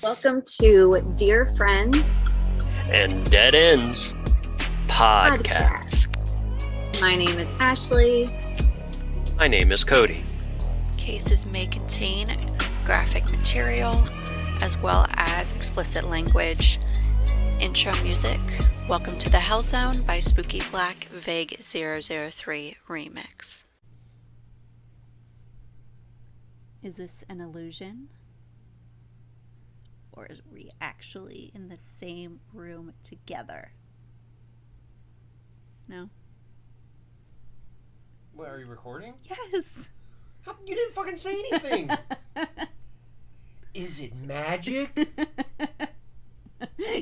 Welcome to Dear Friends and Dead Ends Podcast. My name is Ashley. My name is Cody. Cases may contain graphic material as well as explicit language. Intro music, Welcome to the Hell Zone by Spooky Black Vague 003 Remix. Is this an illusion? Or is we actually in the same room together? No? What, are you recording? Yes! How, you didn't fucking say anything! Is it magic?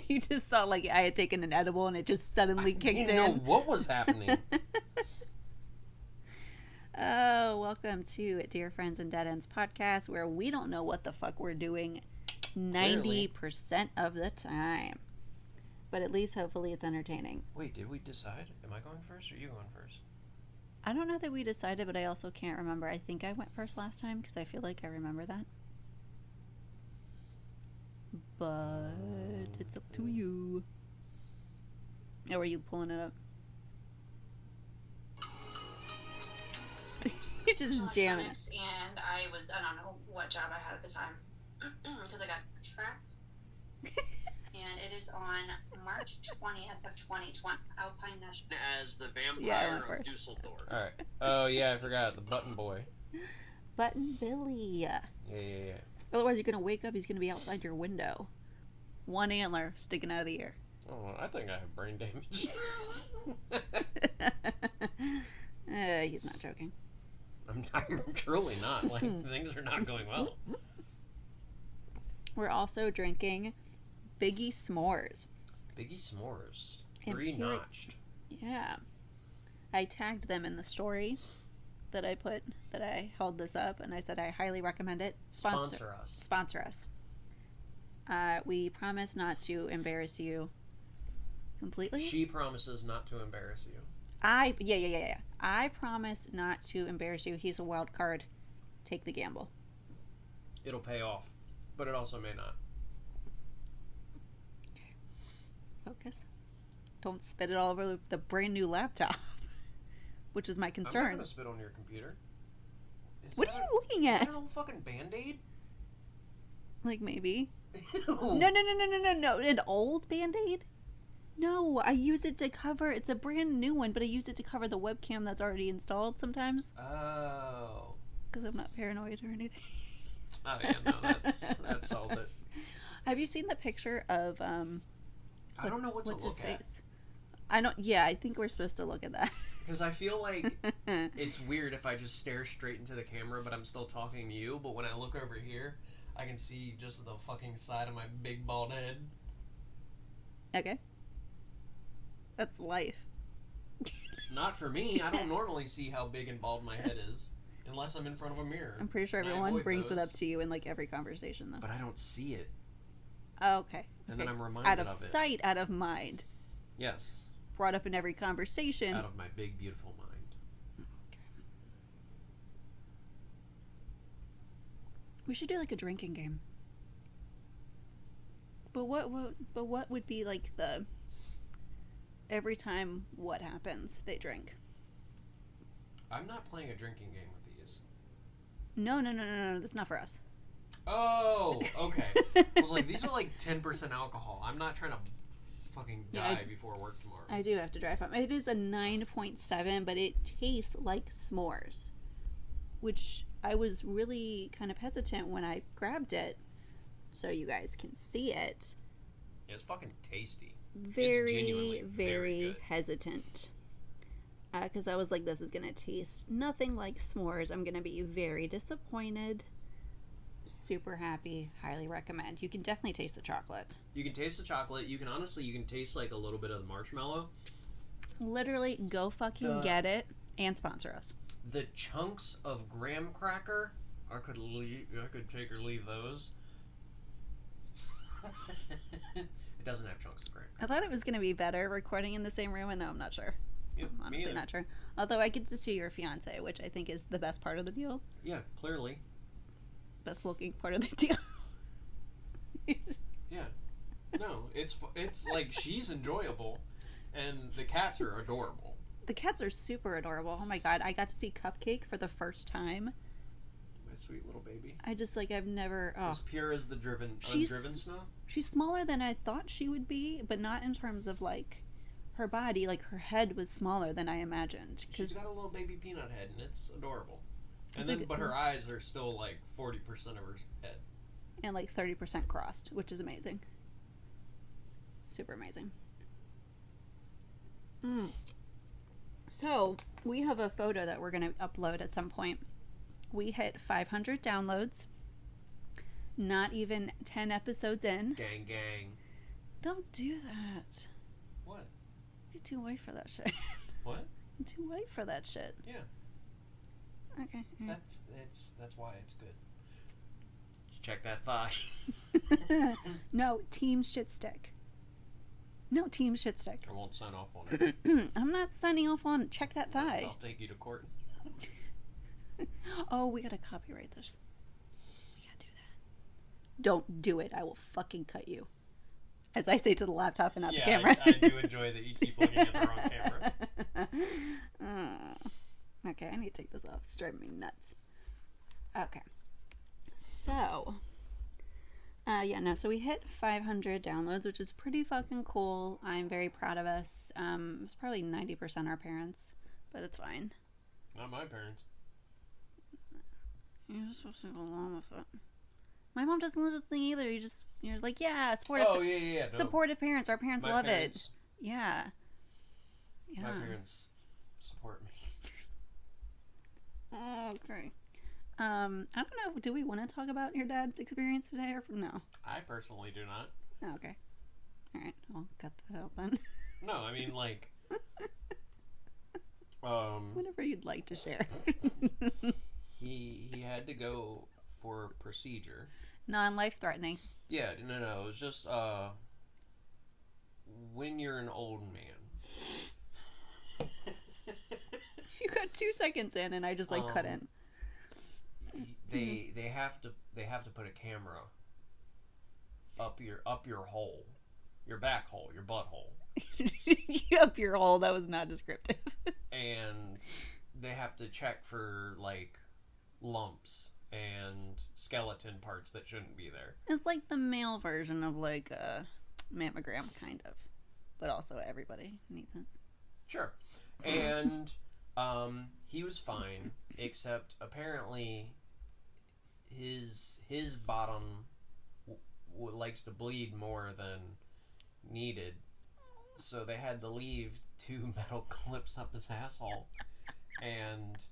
You just thought like I had taken an edible and it just suddenly kicked in. I didn't know what was happening. Oh, welcome to Dear Friends and Dead Ends Podcast, where we don't know what the fuck we're doing 90% of the time. But at least hopefully it's entertaining. Wait, did we decide? Am I going first or you going first? I don't know that we decided, but I also can't remember. I think I went first last time because I feel like I remember that. But it's up to you. Oh, are you pulling it up? He's just jamming. And I don't know what job I had at the time. Because I got tracked. And it is on March 20th of 2020. Alpine National. As the vampire of Dusseldorf. Alright. Oh, yeah, I forgot. The button boy. Button Billy. Yeah. Otherwise, you're going to wake up, he's going to be outside your window. One antler sticking out of the ear. Oh, I think I have brain damage. He's not joking. I'm truly not. Like, things are not going well. We're also drinking Biggie S'mores. Biggie S'mores. And 3-notched. Yeah. I tagged them in the story that I put, that I held this up, and I said I highly recommend it. Sponsor us. Sponsor us. We promise not to embarrass you completely. She promises not to embarrass you. Yeah. I promise not to embarrass you. He's a wild card. Take the gamble. It'll pay off, but it also may not. Okay. Focus. Don't spit it all over the brand new laptop, which is my concern. I'm not gonna spit on your computer. What are you looking at? Is that an old fucking Band-Aid? Like maybe. Ew. No. An old Band-Aid? No, I use it to cover, it's a brand new one, but I use it to cover the webcam that's already installed sometimes. Oh. Because I'm not paranoid or anything. Oh, yeah, no, that solves it. Have you seen the picture of, I don't know what to look at. Face? I think we're supposed to look at that. Because I feel like it's weird if I just stare straight into the camera, but I'm still talking to you, but when I look over here, I can see just the fucking side of my big bald head. Okay. That's life. Not for me. I don't normally see how big and bald my head is, unless I'm in front of a mirror. I'm pretty sure everyone brings it up to you in like every conversation, though. But I don't see it. Okay. And then I'm reminded out of of it. sight, out of mind. Yes. Brought up in every conversation. Out of my big, beautiful mind. Okay. We should do like a drinking game. But what would be like the every time what happens they drink? I'm not playing a drinking game with these. No, that's not for us. Oh, okay. I was like, these are like 10% alcohol. I'm not trying to fucking die before work tomorrow. I do have to drive home. It is a 9.7, but it tastes like s'mores, which I was really kind of hesitant when I grabbed it, so you guys can see it. Yeah, it's fucking tasty. Very hesitant. Because I was like, this is going to taste nothing like s'mores. I'm going to be very disappointed. Super happy. Highly recommend. You can definitely taste the chocolate. You can taste the chocolate. You can taste like a little bit of the marshmallow. Literally, go fucking get it and sponsor us. The chunks of graham cracker, I could take or leave those. It doesn't have chunks of graham cracker. I thought it was going to be better recording in the same room, and no, I'm not sure. Yep, I'm honestly not sure. Although I get to see your fiance, which I think is the best part of the deal. Yeah, clearly. Best looking part of the deal. Yeah. No, it's like she's enjoyable, and the cats are adorable. The cats are super adorable. Oh my god, I got to see Cupcake for the first time. My sweet little baby. I just I've never. As pure as the undriven snow. She's smaller than I thought she would be, but not in terms of her body. Her head was smaller than I imagined. She's got a little baby peanut head, and it's adorable. And then, but her eyes are still 40% of her head. And 30% crossed, which is amazing. Super amazing. So, we have a photo that we're going to upload at some point. We hit 500 downloads. Not even 10 episodes in. Gang, gang. Don't do that. What? You're too white for that shit. What? I'm too white for that shit. Yeah. Okay. That's why it's good. Check that thigh. No, team shit stick. No, team shit stick. I won't sign off on it. I'm not signing off on check that thigh. I'll take you to court. Oh, we gotta copyright this. We gotta do that. Don't do it. I will fucking cut you. As I say to the laptop and not the camera. I do enjoy that you keep looking at the wrong camera. Okay, I need to take this off. It's driving me nuts. Okay. So, so we hit 500 downloads, which is pretty fucking cool. I'm very proud of us. It's probably 90% our parents, but it's fine. Not my parents. You're just supposed to go along with it. My mom doesn't listen to this thing either. You're like, yeah, supportive. Oh, yeah. No. Supportive parents. Our parents love it. Yeah. My parents support me. Okay. I don't know. Do we want to talk about your dad's experience today or no? I personally do not. Oh, okay. All right. I'll cut that out then. No, I mean whatever you'd like to share. he had to go for a procedure. Non-life threatening. Yeah, no. It was just when you're an old man. You got 2 seconds in, and I just cut in. They have to put a camera up your hole, your back hole, your butthole. Up your hole. That was not descriptive. And they have to check for lumps and skeleton parts that shouldn't be there. It's like the male version of a mammogram, kind of, but also everybody needs it. Sure. And he was fine, except apparently his bottom likes to bleed more than needed, so they had to leave 2 metal clips up his asshole. And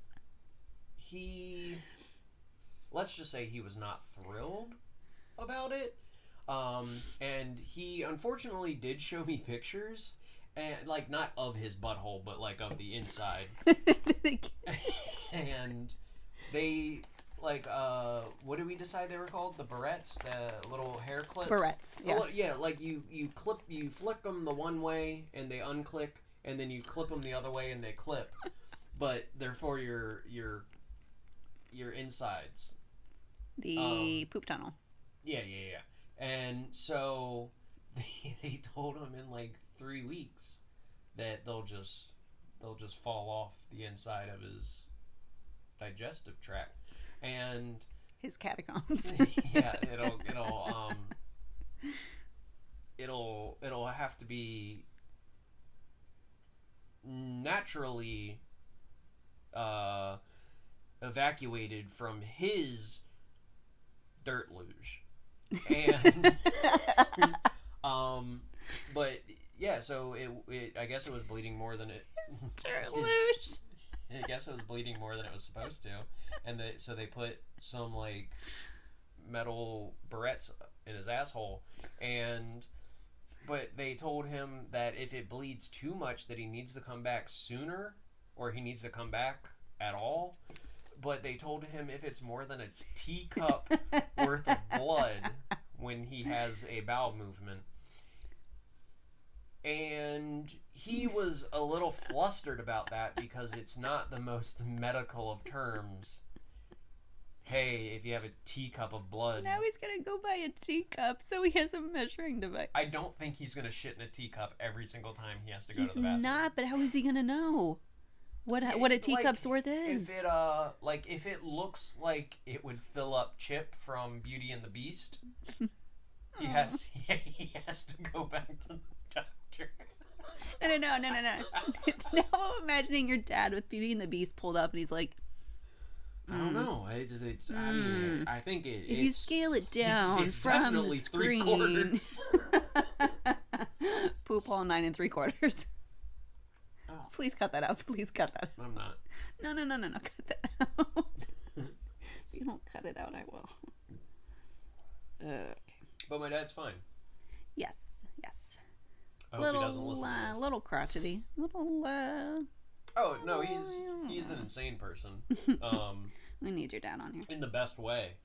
let's just say he was not thrilled about it. And he unfortunately did show me pictures, and not of his butthole, but of the inside. And they what did we decide they were called? The barrettes, the little hair clips. Barrettes, yeah. You flick them the one way and they unclick, and then you clip them the other way and they clip. But they're for your insides. The poop tunnel. Yeah. And so they told him in 3 weeks that they'll just fall off the inside of his digestive tract. And his catacombs. Yeah, it'll have to be naturally evacuated from his dirt luge. And but yeah, so it I guess it was bleeding more than it dirt luge. I guess it was bleeding more than it was supposed to, and so they put some metal barrettes in his asshole, but they told him that if it bleeds too much, that he needs to come back sooner, or he needs to come back at all. But they told him if it's more than a teacup worth of blood when he has a bowel movement. And he was a little flustered about that because it's not the most medical of terms. hey, if you have a teacup of blood. So now he's gonna go buy a teacup so he has a measuring device. I don't think he's gonna shit in a teacup every single time he has to go He's to the bathroom. He's not, but how is he gonna know what a teacup's worth is? If it looks like it would fill up Chip from Beauty and the Beast, he has to go back to the doctor. No. Now I'm imagining your dad with Beauty and the Beast pulled up, and he's like, I don't know. I mean, I think if you scale it down it's from definitely the screen, 3/4. poop hole 9 3/4. Oh. Please cut that out. Please cut that out. I'm not. No. Cut that out. If you don't cut it out, I will. Okay. But my dad's fine. Yes. I hope he doesn't listen to this. Little crotchety. Oh no, he's an insane person. We need your dad on here in the best way.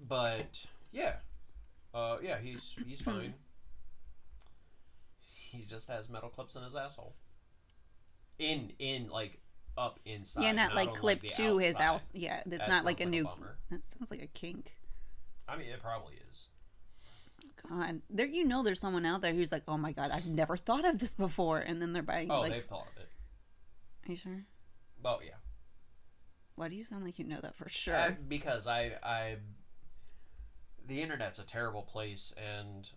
But yeah, he's fine. He just has metal clips in his asshole. In like up inside. Yeah, not like clipped to his house. Yeah, that's not like a new. Bummer. That sounds like a kink. I mean, it probably is. God, there's someone out there who's like, oh my God, I've never thought of this before, and then they're buying. Oh, like, they've thought of it. Are you sure? Oh yeah. Why do you sound like you know that for sure? Because the internet's a terrible place, and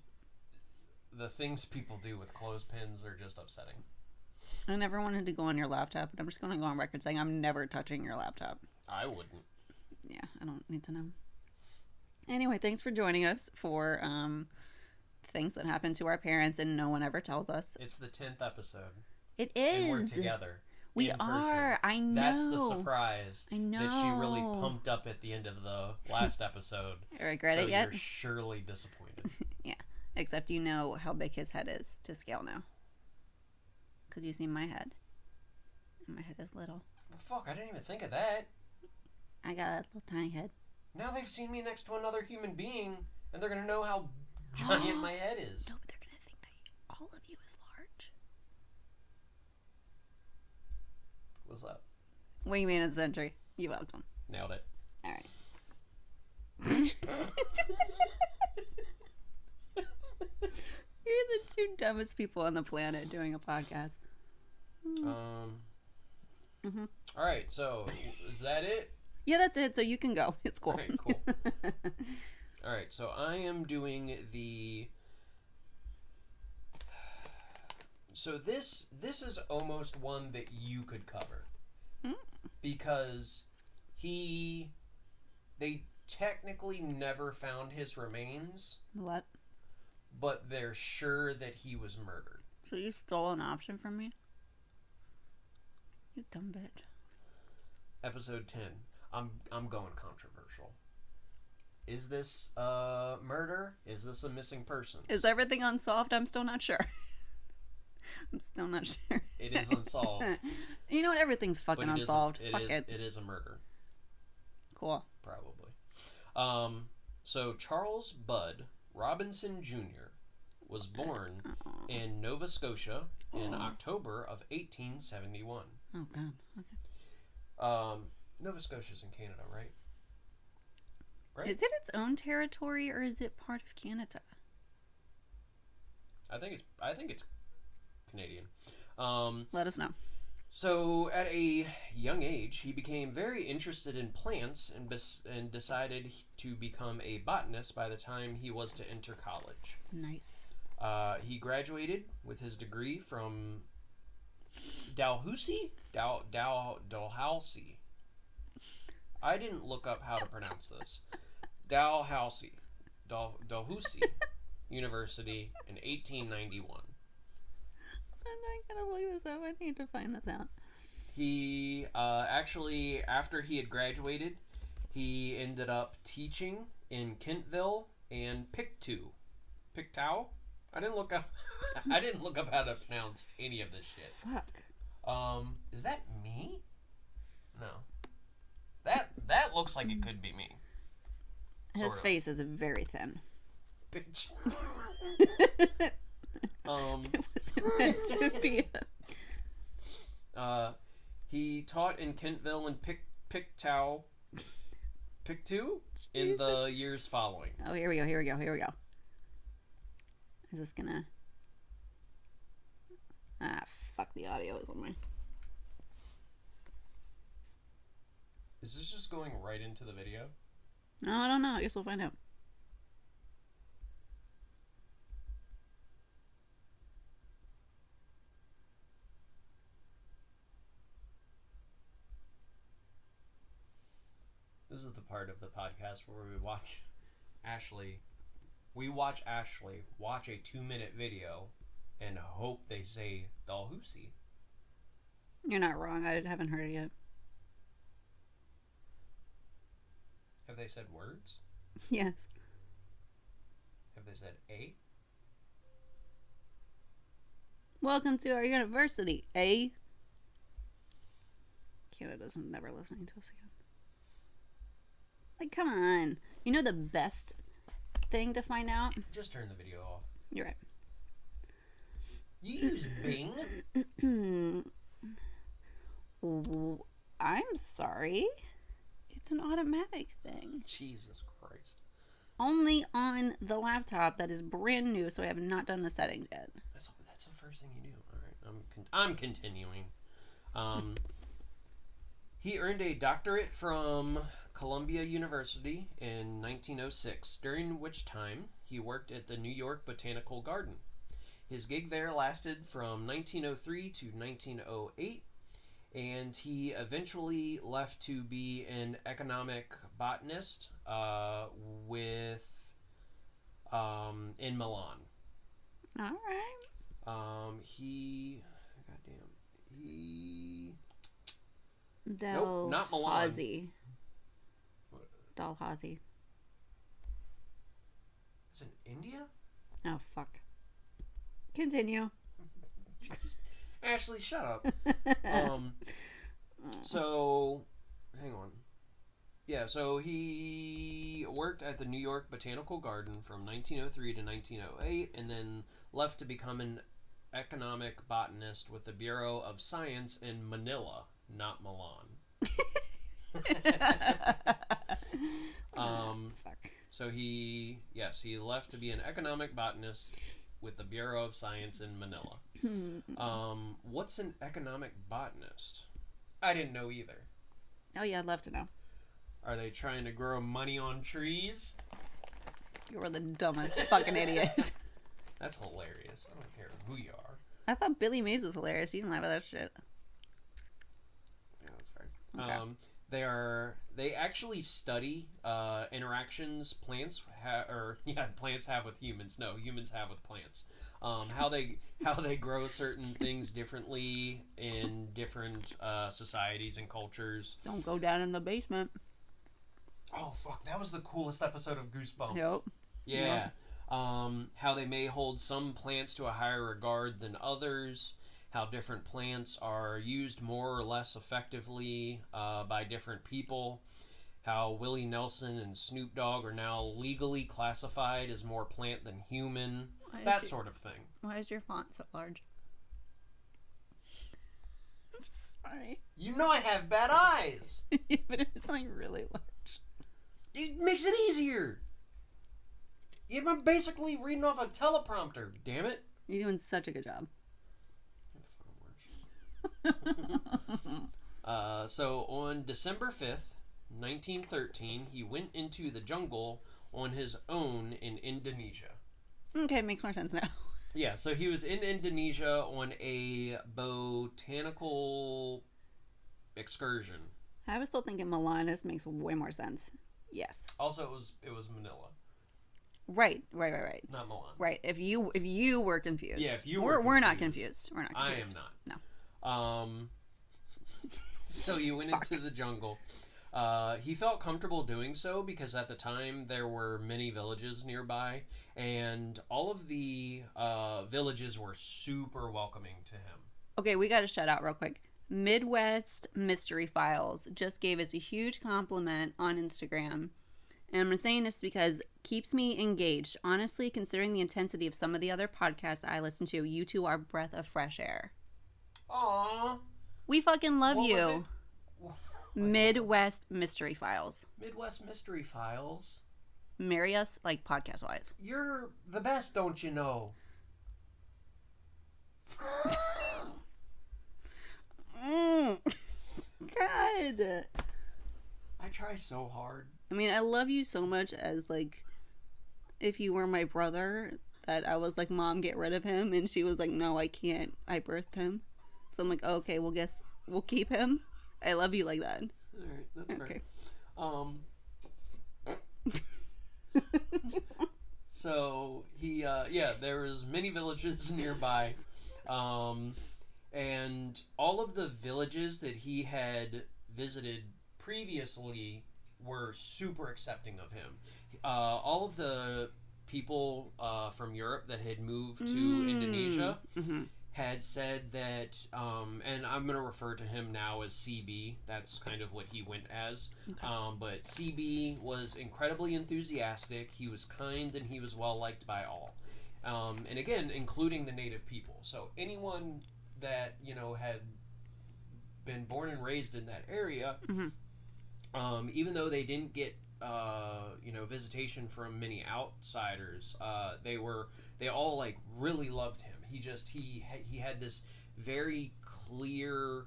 the things people do with clothespins are just upsetting. I never wanted to go on your laptop, but I'm just going to go on record saying I'm never touching your laptop. I wouldn't. Yeah, I don't need to know. Anyway, thanks for joining us for things that happen to our parents and no one ever tells us. It's the 10th episode. It is. And we're together. We are. I know. That's the surprise. I know. That she really pumped up at the end of the last episode. I regret it yet? You're surely disappointed. Yeah. Except you know how big his head is to scale now. Because you see my head. And my head is little. Well, fuck, I didn't even think of that. I got a little tiny head. Now they've seen me next to another human being, and they're going to know how giant my head is. No, but they're going to think that all of you is large. What's up? Wingman of the century. You're welcome. Nailed it. All right. You're the two dumbest people on the planet doing a podcast. Mm-hmm. All right, so is that it? Yeah, that's it. So you can go. It's cool. Okay, cool. All right, so I am doing the... So this is almost one that you could cover. Because they technically never found his remains. What? But they're sure that he was murdered. So you stole an option from me? You dumb bitch. Episode 10. I'm going controversial. Is this a murder? Is this a missing person? Is everything unsolved? I'm still not sure. I'm still not sure. It is unsolved. You know what? Everything's fucking unsolved. Fuck it. It is a murder. Cool. Probably. So Charles Budd Robinson Jr. was born in Nova Scotia in October of 1871. Oh, God. Okay. Nova Scotia's in Canada, right? Is it its own territory or is it part of Canada? I think it's Canadian. Let us know. So at a young age, he became very interested in plants and decided to become a botanist by the time he was to enter college. Nice. He graduated with his degree from Dalhousie. I didn't look up how to pronounce this. Dalhousie University in 1891. I'm not gonna look this up. I need to find this out. He actually, after he had graduated, he ended up teaching in Kentville and Pictou. I didn't look up how to pronounce any of this shit. Fuck. Is that me? No. That looks like it could be me. His face is very thin. Bitch. It wasn't meant to be. He taught in Kentville and Pictou in the years following. Oh, here we go. Is this gonna... Ah, fuck, the audio is on my... Is this just going right into the video? No, I don't know. I guess we'll find out. This is the part of the podcast where we watch Ashley watch a 2-minute video and hope they say Dalhousie. You're not wrong. I haven't heard it yet. Have they said words? Yes. Have they said A? Welcome to our university, A. Canada's never listening to us again. Like, come on. You know the best thing to find out? Just turn the video off. You're right. You use Bing? I'm sorry. It's an automatic thing. Jesus Christ. Only on the laptop that is brand new, so I have not done the settings yet. That's the first thing you do. All right, I'm continuing. He earned a doctorate from Columbia University in 1906, during which time he worked at the New York Botanical Garden. His gig there lasted from 1903 to 1908, and he eventually left to be an economic botanist in Milan. All right. Nope, not Milan. Dalhousie. It's in India? Oh, fuck. Continue. Ashley, shut up. So, hang on. Yeah, so he worked at the New York Botanical Garden from 1903 to 1908, and then left to become an economic botanist with the Bureau of Science in Manila, not Milan. Fuck. So he left to be an economic botanist with the Bureau of Science in Manila. What's an economic botanist? I didn't know either. Oh yeah, I'd love to know. Are they trying to grow money on trees? You were the dumbest fucking idiot. That's hilarious. I don't care who you are. I thought Billy Mays was hilarious. You didn't laugh at that shit. Yeah, that's fair. Okay. They actually study interactions plants have with humans. No, humans have with plants. How they grow certain things differently in different societies and cultures. Don't go down in the basement. Oh fuck, that was the coolest episode of Goosebumps. Yep. Yeah. Yep. How they may hold some plants to a higher regard than others. How different plants are used more or less effectively by different people. How Willie Nelson and Snoop Dogg are now legally classified as more plant than human. That sort of thing. Why is your font so large? I'm sorry. You know I have bad eyes. But it's like really large. It makes it easier. I'm basically reading off a teleprompter, damn it. You're doing such a good job. So on December 5th, 1913, he went into the jungle on his own in Indonesia. Okay, makes more sense now. Yeah, so he was in Indonesia on a botanical excursion. I was still thinking Milan. This makes way more sense. Yes. Also, it was Manila. Right. Not Milan. Right. If you were confused. Yeah, if you we're not confused. We're not confused. I am not. No. So you went into the jungle. He felt comfortable doing so because at the time there were many villages nearby, and all of the villages were super welcoming to him. Okay, we got to shout out real quick. Midwest Mystery Files just gave us a huge compliment on Instagram. And I'm saying this because it keeps me engaged. Honestly, considering the intensity of some of the other podcasts I listen to, you two are a breath of fresh air. Aww. We fucking love you. Midwest Mystery Files. Midwest Mystery Files. Marry us, like, podcast-wise. You're the best, don't you know? God. I try so hard. I mean, I love you so much as, like, if you were my brother, that I was like, Mom, get rid of him. And she was like, no, I can't. I birthed him. So I'm like, oh, okay, well, guess we'll keep him. I love you like that. All right, that's Okay. fair. So he, there was many villages nearby, and all of the villages that he had visited previously were super accepting of him. All of the people from Europe that had moved to Indonesia had said that, and I'm going to refer to him now as CB. That's kind of what he went as. Okay. But CB was incredibly enthusiastic. He was kind, and he was well liked by all. And again, including the native people. So anyone that, had been born and raised in that area, even though they didn't get visitation from many outsiders, they all like really loved him. He had this very clear,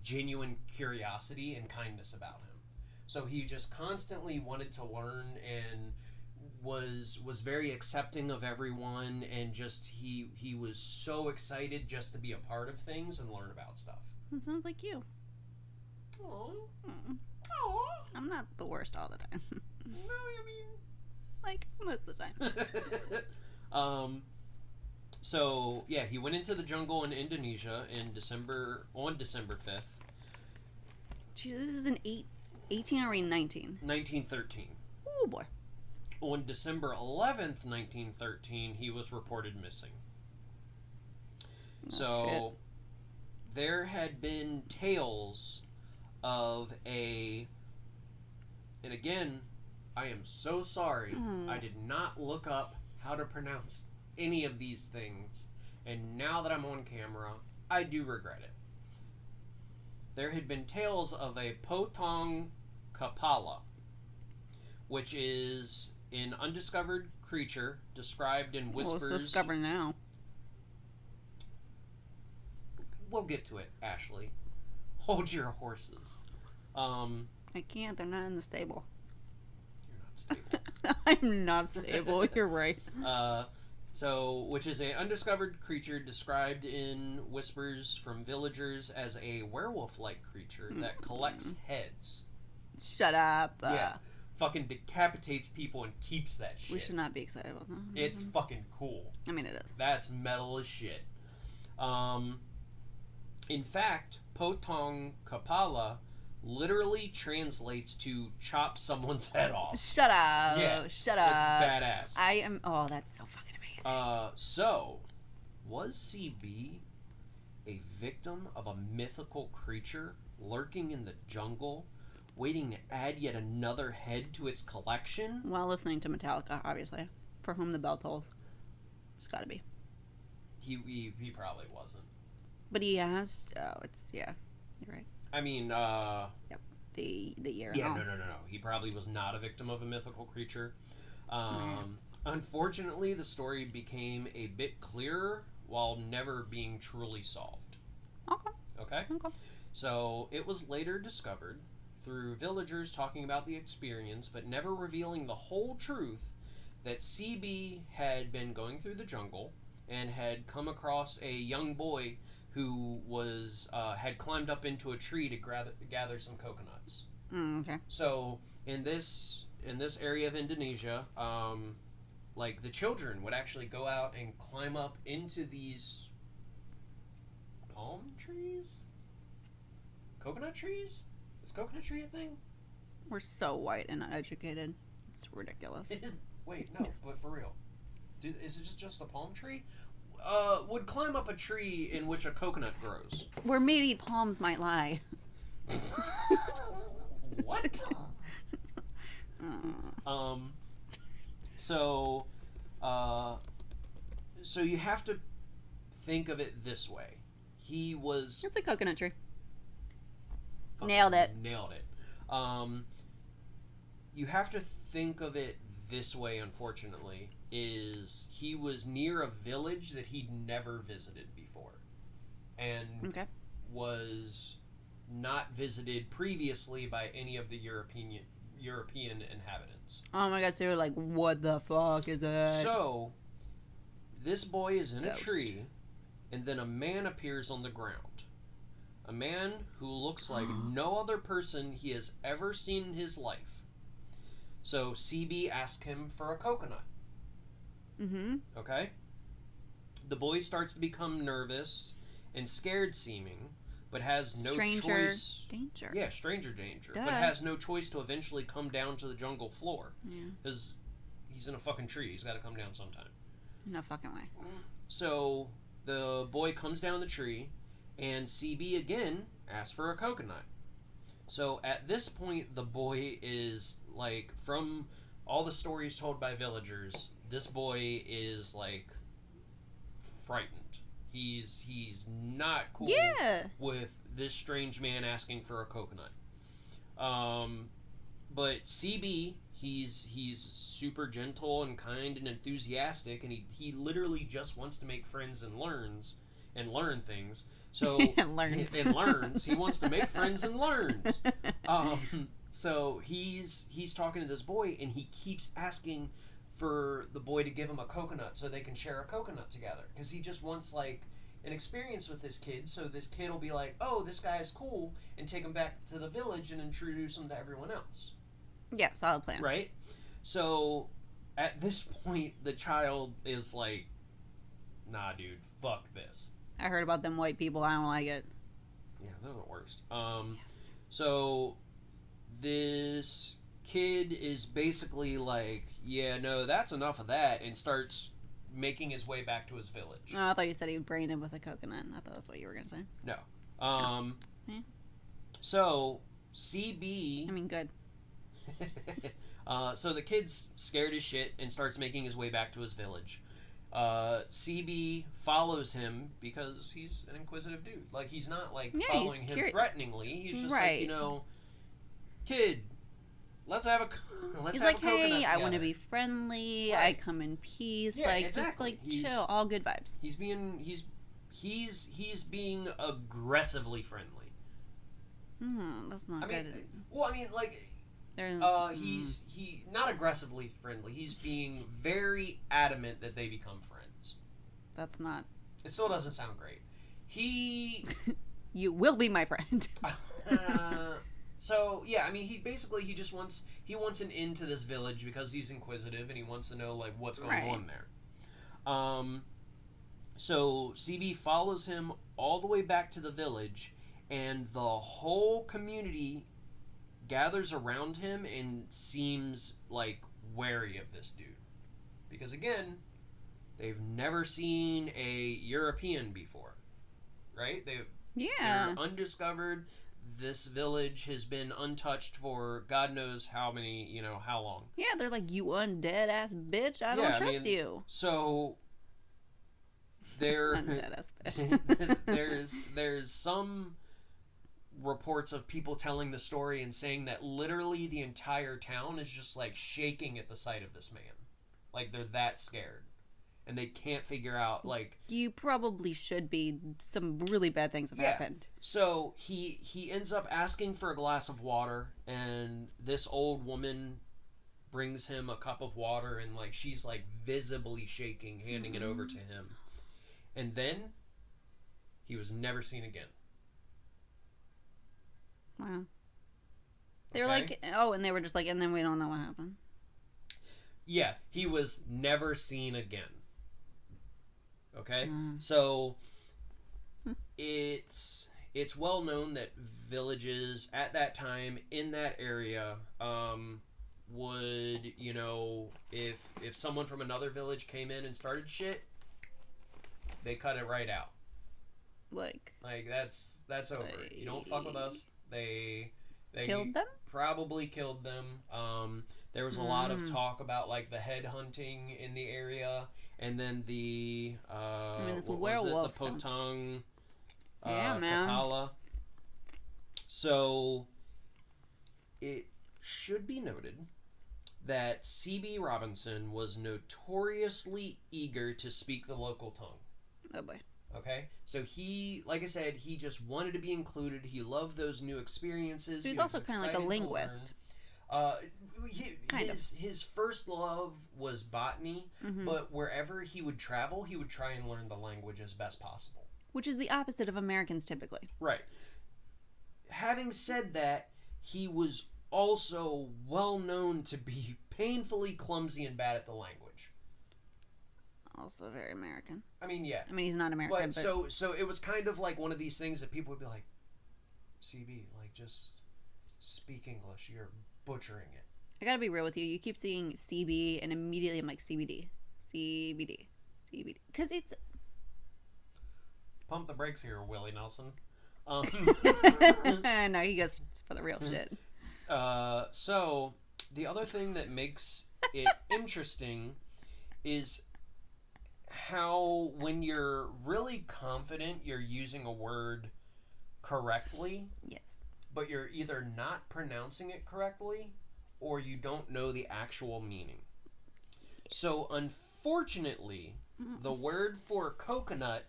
genuine curiosity and kindness about him. So he just constantly wanted to learn and was very accepting of everyone, and just he was so excited just to be a part of things and learn about stuff. That sounds like you. Aww. Aww. I'm not the worst all the time. No, I mean, like, most of the time. So yeah, he went into the jungle in Indonesia on December 5th. Jeez, this is an 18 or 19? 1913. Oh boy. On December 11th, 1913, he was reported missing. Shit. There had been tales of and again, I am so sorry, I did not look up how to pronounce any of these things, and now that I'm on camera, I do regret it. There had been tales of a potong kapala, which is an undiscovered creature described in whispers. Well, it's discovered now. We'll get to it, Ashley. Hold your horses. I can't. They're not in the stable. You're not stable. I'm not stable. You're right. Which is an undiscovered creature described in whispers from villagers as a werewolf-like creature that collects heads. Shut up. Yeah. Fucking decapitates people and keeps that shit. We should not be excited about that. It's fucking cool. I mean, it is. That's metal as shit. In fact, potong kapala literally translates to chop someone's head off. Shut up. Yeah. Shut up. It's badass. Oh, that's so fucking amazing. So, was CB a victim of a mythical creature lurking in the jungle, waiting to add yet another head to its collection? While listening to Metallica, obviously. For whom the bell tolls. It's gotta be. He probably wasn't. But he asked. Oh, you're right. I mean, Yep. The year. Yeah, no. He probably was not a victim of a mythical creature. Unfortunately, the story became a bit clearer while never being truly solved. Okay? So, it was later discovered through villagers talking about the experience, but never revealing the whole truth, that CB had been going through the jungle and had come across a young boy who had climbed up into a tree to gather some coconuts. Okay. So in this area of Indonesia, the children would actually go out and climb up into these palm trees, coconut trees. Is coconut tree a thing? We're so white and uneducated. It's ridiculous. Wait, no, but for real, is it just a palm tree? Would climb up a tree in which a coconut grows. Where maybe palms might lie. What? So you have to think of it this way. he was It's a coconut tree. fucking Nailed it. Nailed it. You have to think of it this way, unfortunately, is he was near a village that he'd never visited before. And Okay. was not visited previously by any of the European inhabitants. Oh my god, so you're like, what the fuck is that? So, this boy is in a Ghost. tree, and then a man appears on the ground. A man who looks like no other person he has ever seen in his life. So, CB asked him for a coconut. Mm-hmm. Okay? The boy starts to become nervous and scared seeming, but has no Stranger choice. danger. Yeah, stranger danger. Duh. But has no choice to eventually come down to the jungle floor. Yeah. Because he's in a fucking tree. He's got to come down sometime. No fucking way. So the boy comes down the tree, and CB again asks for a coconut. So at this point, the boy is like, from all the stories told by villagers, this boy is like frightened. He's not cool with this strange man asking for a coconut. But CB, he's super gentle and kind and enthusiastic, and he literally just wants to make friends and learn things. So And learns. and learns. He wants to make friends and learns. So he's talking to this boy, and he keeps asking for the boy to give him a coconut so they can share a coconut together, because he just wants like an experience with this kid, so this kid will be like, oh, this guy is cool, and take him back to the village and introduce him to everyone else. Yeah, solid plan. Right? So at this point, the child is like, nah, dude, fuck this. I heard about them white people. I don't like it. Yeah, they're the worst. Yes. So this kid is basically like, yeah, no, that's enough of that, and starts making his way back to his village. Oh, I thought you said he brained him with a coconut. I thought that's what you were gonna say. No. Yeah. So CB I mean, good. so the kid's scared as shit and starts making his way back to his village. CB follows him because he's an inquisitive dude. Like, he's not like following him threateningly. He's just like, you know, kid, let's have a He's have like, a coconut hey, I together. want to be friendly. Right. I come in peace. Yeah, like, exactly. just like He's- chill. All good vibes. He's being aggressively friendly. That's not I mean, good. well, I mean, like, There's, he not aggressively friendly. He's being very adamant that they become friends. That's not. It still doesn't sound great. You will be my friend. So yeah, I mean, he just wants an in to this village because he's inquisitive and he wants to know like what's going on there. So CB follows him all the way back to the village, and the whole community gathers around him and seems like wary of this dude, because again, they've never seen a European before, right? They're undiscovered. This village has been untouched for God knows how many, how long. Yeah, they're like, you undead ass bitch. I don't trust you. So there, Undead ass bitch. there's some reports of people telling the story and saying that literally the entire town is just like shaking at the sight of this man. Like, they're that scared. And they can't figure out, like... You probably should be. Some really bad things have happened. So he ends up asking for a glass of water, and this old woman brings him a cup of water, and like she's like visibly shaking, handing it over to him. And then he was never seen again. Wow. They were like, oh, and they were just like, and then we don't know what happened. Yeah, he was never seen again. Okay? So it's well known that villages at that time in that area would, if someone from another village came in and started shit, they cut it right out. Like that's over. You don't fuck with us. They killed them? Probably killed them. There was a lot of talk about like the head hunting in the area, and then the this werewolf the Potong. Yeah, man. Kapala. So, it should be noted that C.B. Robinson was notoriously eager to speak the local tongue. Oh boy. Okay? So he, like I said, he just wanted to be included. He loved those new experiences. He was also kind of like a linguist. His first love was botany, but wherever he would travel, he would try and learn the language as best possible. Which is the opposite of Americans typically. Right. Having said that, he was also well known to be painfully clumsy and bad at the language. Also very American. I mean, yeah. I mean, he's not American. But so it was kind of like one of these things that people would be like, CB, like, just speak English. You're butchering it. I gotta be real with you. You keep seeing CB, and immediately I'm like, CBD. CBD. CBD. Because it's... Pump the brakes here, Willie Nelson. No, he goes for the real shit. So, the other thing that makes it interesting is how when you're really confident you're using a word correctly, yes, but you're either not pronouncing it correctly or you don't know the actual meaning. Yes. So, unfortunately, the word for coconut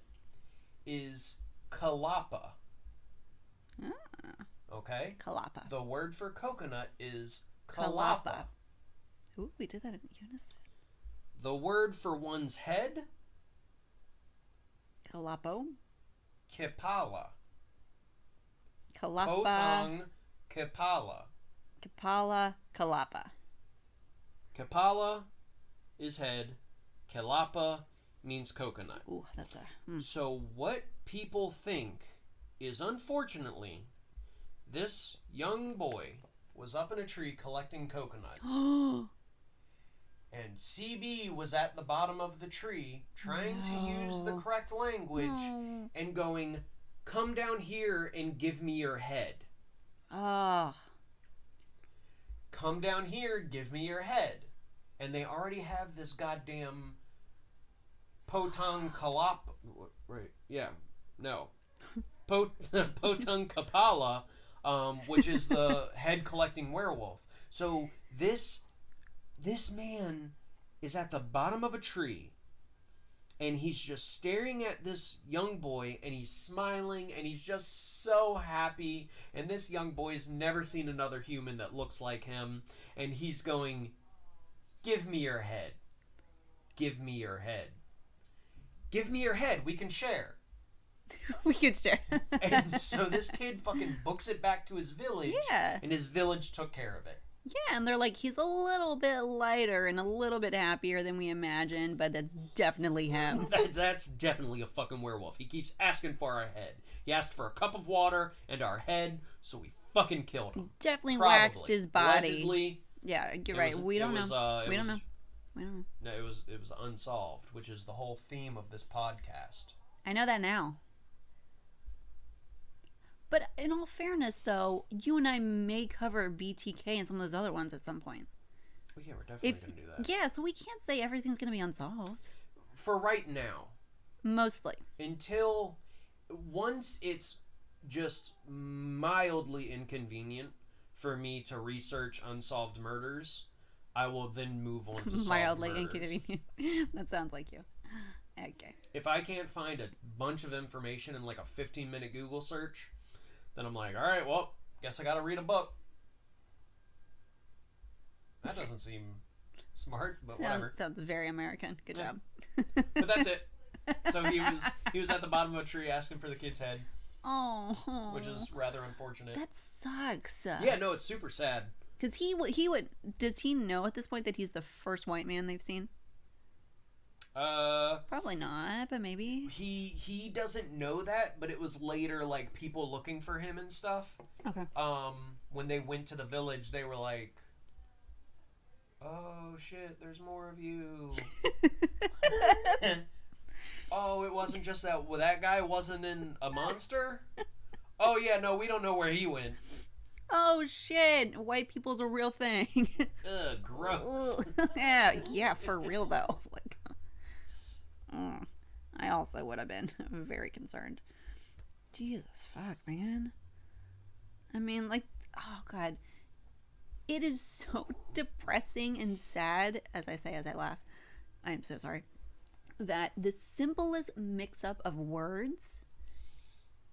is kalapa. Okay? Kalapa. The word for coconut is kalapa. Ooh, we did that in unison. The word for one's head? Kalapo. Kipala. Kalapa. Potong kipala. Kipala. Kalapa. Kipala is head. Kalapa means coconut. Ooh, that's a... So what people think is, unfortunately, this young boy was up in a tree collecting coconuts. And CB was at the bottom of the tree trying to use the correct language and going, come down here and give me your head. Oh. Come down here, give me your head. And they already have this goddamn Potong Kalap... Right, yeah, no. Potong Kapala, which is the head-collecting werewolf. So this man is at the bottom of a tree, and he's just staring at this young boy, and he's smiling, and he's just so happy, and this young boy's never seen another human that looks like him, and he's going, give me your head. Give me your head. Give me your head, we can share. We could share. And so this kid fucking books it back to his village, and his village took care of it. Yeah, and they're like, he's a little bit lighter and a little bit happier than we imagined, but that's definitely him. That's definitely a fucking werewolf. He keeps asking for our head. He asked for a cup of water and our head, so we fucking killed him. Definitely waxed his body. Allegedly. Yeah, you're right. We don't know. We don't know. No, it was unsolved, which is the whole theme of this podcast. I know that now. But in all fairness, though, you and I may cover BTK and some of those other ones at some point. Well, yeah, we're definitely going to do that. Yeah, so we can't say everything's going to be unsolved. For right now. Mostly. Until, once it's just mildly inconvenient for me to research unsolved murders, I will then move on to solved mildly murders. Inconvenient. That sounds like you. Okay. If I can't find a bunch of information in like a 15-minute Google search, then I'm like, all right, well, guess I got to read a book. That doesn't seem smart, but whatever. Sounds very American. Good job. But that's it. So he was at the bottom of a tree asking for the kid's head. Oh. Which is rather unfortunate. That sucks. Yeah, no, it's super sad. Because he would. Does he know at this point that he's the first white man they've seen? Probably not, but maybe. He doesn't know that, but it was later, like, people looking for him and stuff. Okay. When they went to the village, they were like, oh shit, there's more of you. Oh, it wasn't just that. Well, that guy wasn't in a monster? Oh yeah, no, we don't know where he went. Oh shit, white people's a real thing. Ugh, gross. Yeah, for real though. Like, I also would have been very concerned. Jesus fuck, man. I mean, like, oh God. It is so depressing and sad, as I say as I laugh. I am so sorry. That the simplest mix-up of words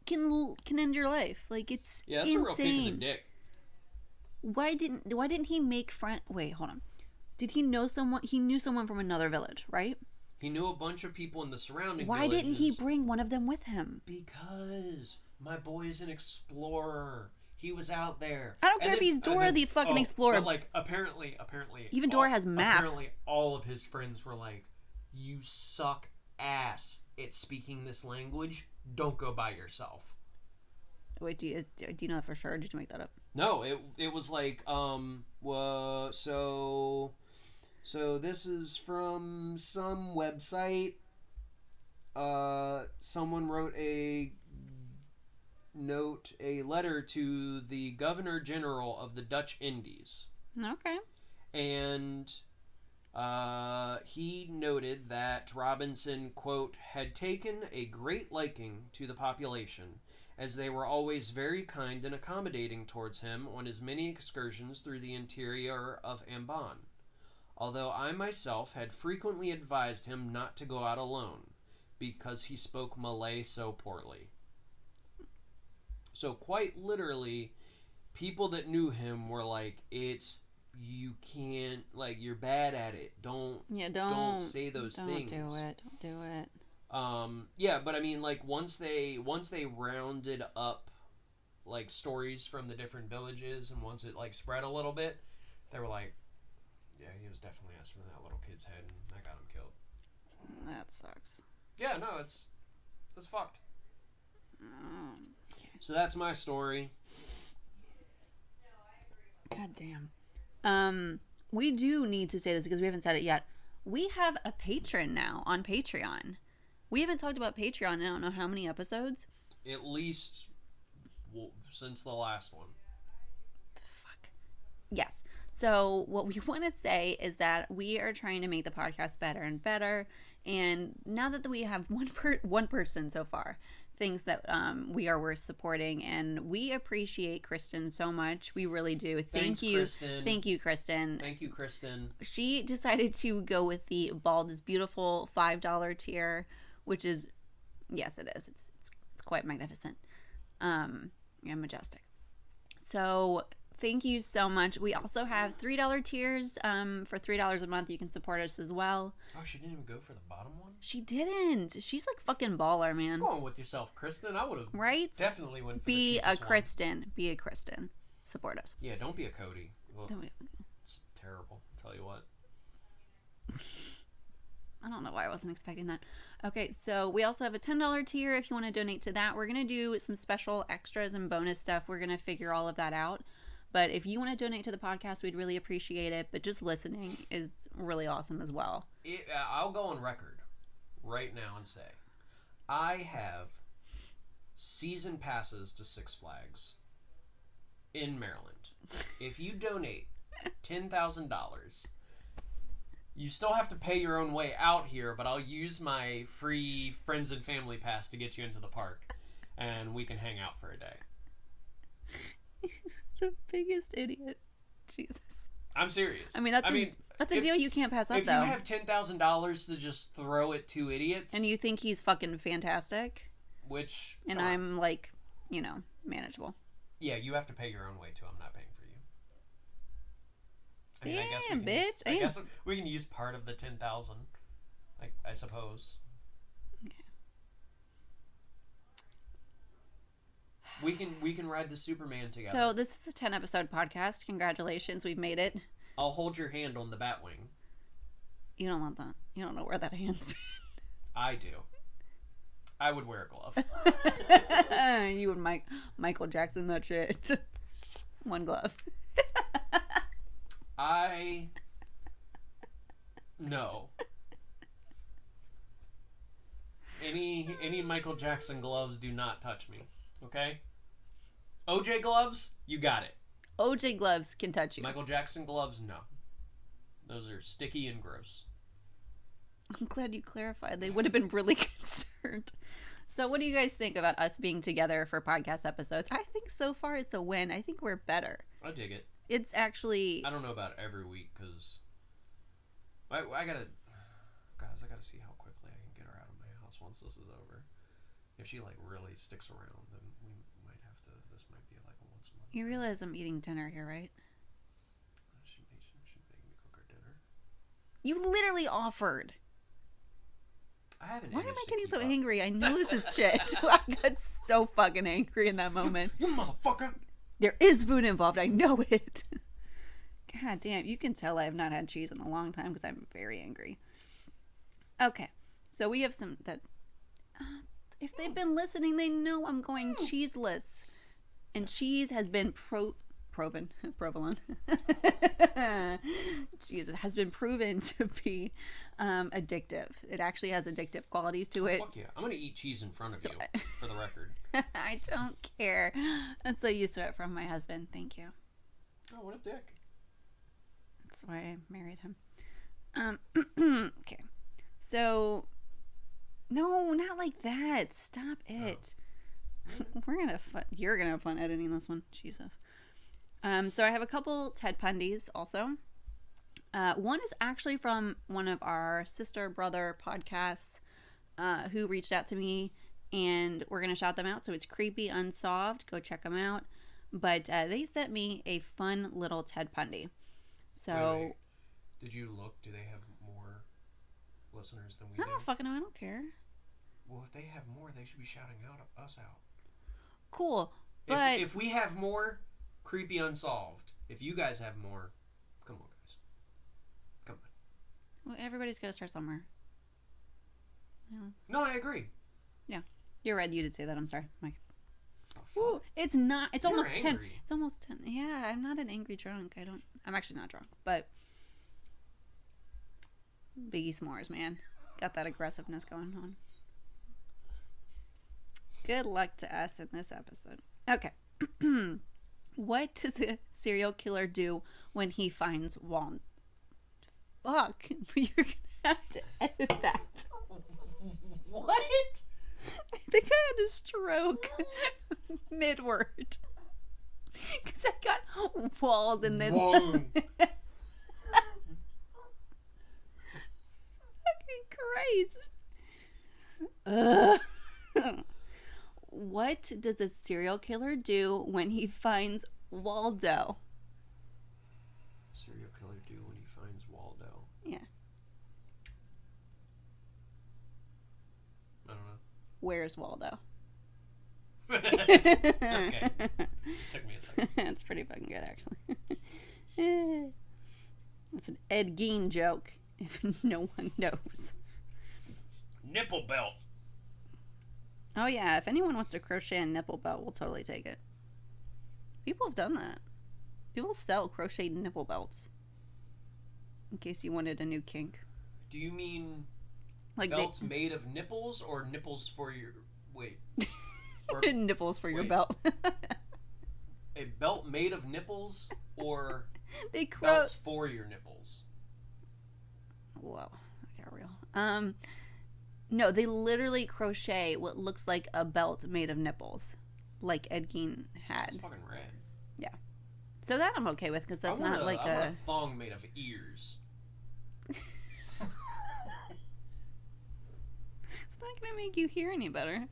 can end your life. Like, it's that's insane. a real kick in the dick. Why didn't he make friend? Wait, hold on. Did he know someone? He knew someone from another village, right? He knew a bunch of people in the surrounding Why villages. didn't he bring one of them with him? Because my boy is an explorer. He was out there. I don't care if he's Dora the fucking Explorer. But like, apparently, even Dora has map. Apparently, all of his friends were like, "You suck ass at speaking this language. Don't go by yourself." Wait, do you know that for sure? Or did you make that up? No, it was like so this is from some website. Someone wrote a letter to the Governor General of the Dutch Indies. Okay. And he noted that Robinson, quote, had taken a great liking to the population, as they were always very kind and accommodating towards him on his many excursions through the interior of Ambon, although I myself had frequently advised him not to go out alone, because he spoke Malay so poorly. So quite literally, people that knew him were like, you can't, like, you're bad at it. Don't say those things. Don't do it. Yeah, but I mean, like, once they rounded up, like, stories from the different villages, and once it, like, spread a little bit, they were like, yeah, he was definitely asking for that little kid's head, and that got him killed. That sucks. Yeah, no, it's fucked. Okay. So that's my story. God damn. We do need to say this because we haven't said it yet. We have a patron now on Patreon. We haven't talked about Patreon in I don't know how many episodes. At least since the last one. Fuck. Yes. So what we want to say is that we are trying to make the podcast better and better. And now that we have one person so far thinks that we are worth supporting, and we appreciate Kristen so much. We really do. Thank you, Kristen. Thank you, Kristen. Thank you, Kristen. She decided to go with the Bald is Beautiful $5 tier, which is, yes, it is. It's quite magnificent, and majestic. So thank you so much. We also have $3 tiers. For $3 a month, you can support us as well. Oh, she didn't even go for the bottom one? She didn't. She's like fucking baller, man. Go on with yourself, Kristen. I would have definitely went for Be the a Kristen. One. Be a Kristen. Support us. Yeah, don't be a Cody. Ugh, don't be. It's terrible. I'll tell you what. I don't know why I wasn't expecting that. Okay, so we also have a $10 tier if you want to donate to that. We're going to do some special extras and bonus stuff. We're going to figure all of that out. But if you want to donate to the podcast, we'd really appreciate it. But just listening is really awesome as well. I'll go on record right now and say, I have season passes to Six Flags in Maryland. If you donate $10,000, you still have to pay your own way out here, but I'll use my free friends and family pass to get you into the park, and we can hang out for a day. The biggest idiot. Jesus. I'm serious. I mean, that's a deal you can't pass up, if though. If you have $10,000 to just throw at two idiots... And you think he's fucking fantastic. Which... And I'm, like, manageable. Yeah, you have to pay your own way, too. I'm not paying for you. I mean, Damn, I guess we can use part of the $10,000. I suppose. Okay. We can ride the Superman together. So this is a 10-episode podcast. Congratulations, we've made it. I'll hold your hand on the Batwing. You don't want that. You don't know where that hand's been. I do. I would wear a glove. You would Michael Jackson that shit. One glove. No. Any Michael Jackson gloves do not touch me. Okay? OJ gloves, you got it. OJ gloves can touch you. Michael Jackson gloves, no. Those are sticky and gross. I'm glad you clarified. They would have been really concerned. So what do you guys think about us being together for podcast episodes? I think so far it's a win. I think we're better. I dig it. It's actually... I don't know about every week, because I gotta... Guys, I gotta see how quickly I can get her out of my house once this is over. If she, like, really sticks around, then we might have to... This might be, like, a once a month. You realize I'm eating dinner here, right? She made me cook her dinner. You literally offered. I haven't. Why am I getting so angry? I know this is shit. I got so fucking angry in that moment. You motherfucker! There is food involved. I know it. God damn. You can tell I have not had cheese in a long time because I'm very angry. Okay. So we have some that... if they've been listening, they know I'm going cheeseless. And cheese has been proven Jesus, has been proven to be addictive. It actually has addictive qualities to it. Fuck yeah. I'm gonna eat cheese in front of you, for the record. I don't care. I'm so used to it from my husband. Thank you. Oh, what a dick. That's why I married him. Okay. So, no, not like that. Stop it. Oh. You're gonna have fun editing this one. Jesus. So I have a couple Ted Bundys also. One is actually from one of our sister brother podcasts who reached out to me, and we're going to shout them out. So it's Creepy Unsolved. Go check them out. But they sent me a fun little Ted Bundy. So wait. Did you look? Do they have more listeners than we do? I don't fucking know. I don't care. Well, if they have more, they should be shouting us out. Cool. But if we have more... Creepy Unsolved. If you guys have more, come on, guys. Come on. Well, everybody's got to start somewhere. Yeah. No, I agree. Yeah. You're right. You did say that. I'm sorry. Mike. Oh, Ooh, it's not. It's You're almost angry. 10. It's almost 10. Yeah, I'm not an angry drunk. I'm actually not drunk. But Biggie s'mores, man. Got that aggressiveness going on. Good luck to us in this episode. Okay. What does a serial killer do when he finds Walt? Fuck. You're going to have to edit that. What? I think I had a stroke mid-word. Because I got walled and then... Fucking Christ. What does a serial killer do when he finds Waldo? Serial killer do when he finds Waldo? Yeah. I don't know. Where's Waldo? Okay. Took me a second. That's pretty fucking good, actually. That's an Ed Gein joke, if no one knows. Nipple belt. Oh yeah, if anyone wants to crochet a nipple belt, we'll totally take it. People have done that. People sell crocheted nipple belts. In case you wanted a new kink. Do you mean Like belts made of nipples or nipples for your... Wait. Or... nipples for your belt. A belt made of nipples or they belts for your nipples? Whoa, that got real. No, they literally crochet what looks like a belt made of nipples, like Ed Gein had. It's fucking rad. Yeah. So that I'm okay with because that's not like I want a thong made of ears. It's not gonna make you hear any better.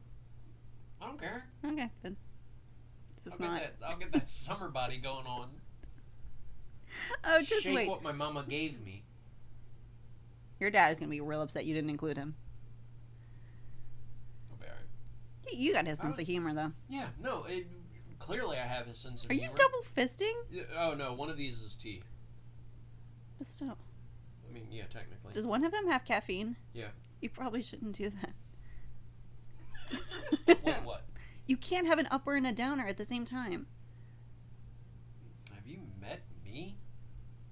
I don't care. Okay, good. I'll get that summer body going on. Oh, just Shake wait. what my mama gave me. Your dad is gonna be real upset you didn't include him. I'll be alright. You got his sense of humor, though. Yeah, no, clearly I have his sense of Are humor. you double fisting? Oh, no, one of these is tea. But still. I mean, yeah, technically. Does one of them have caffeine? Yeah. You probably shouldn't do that. Wait, what? You can't have an upper and a downer at the same time. Have you met me?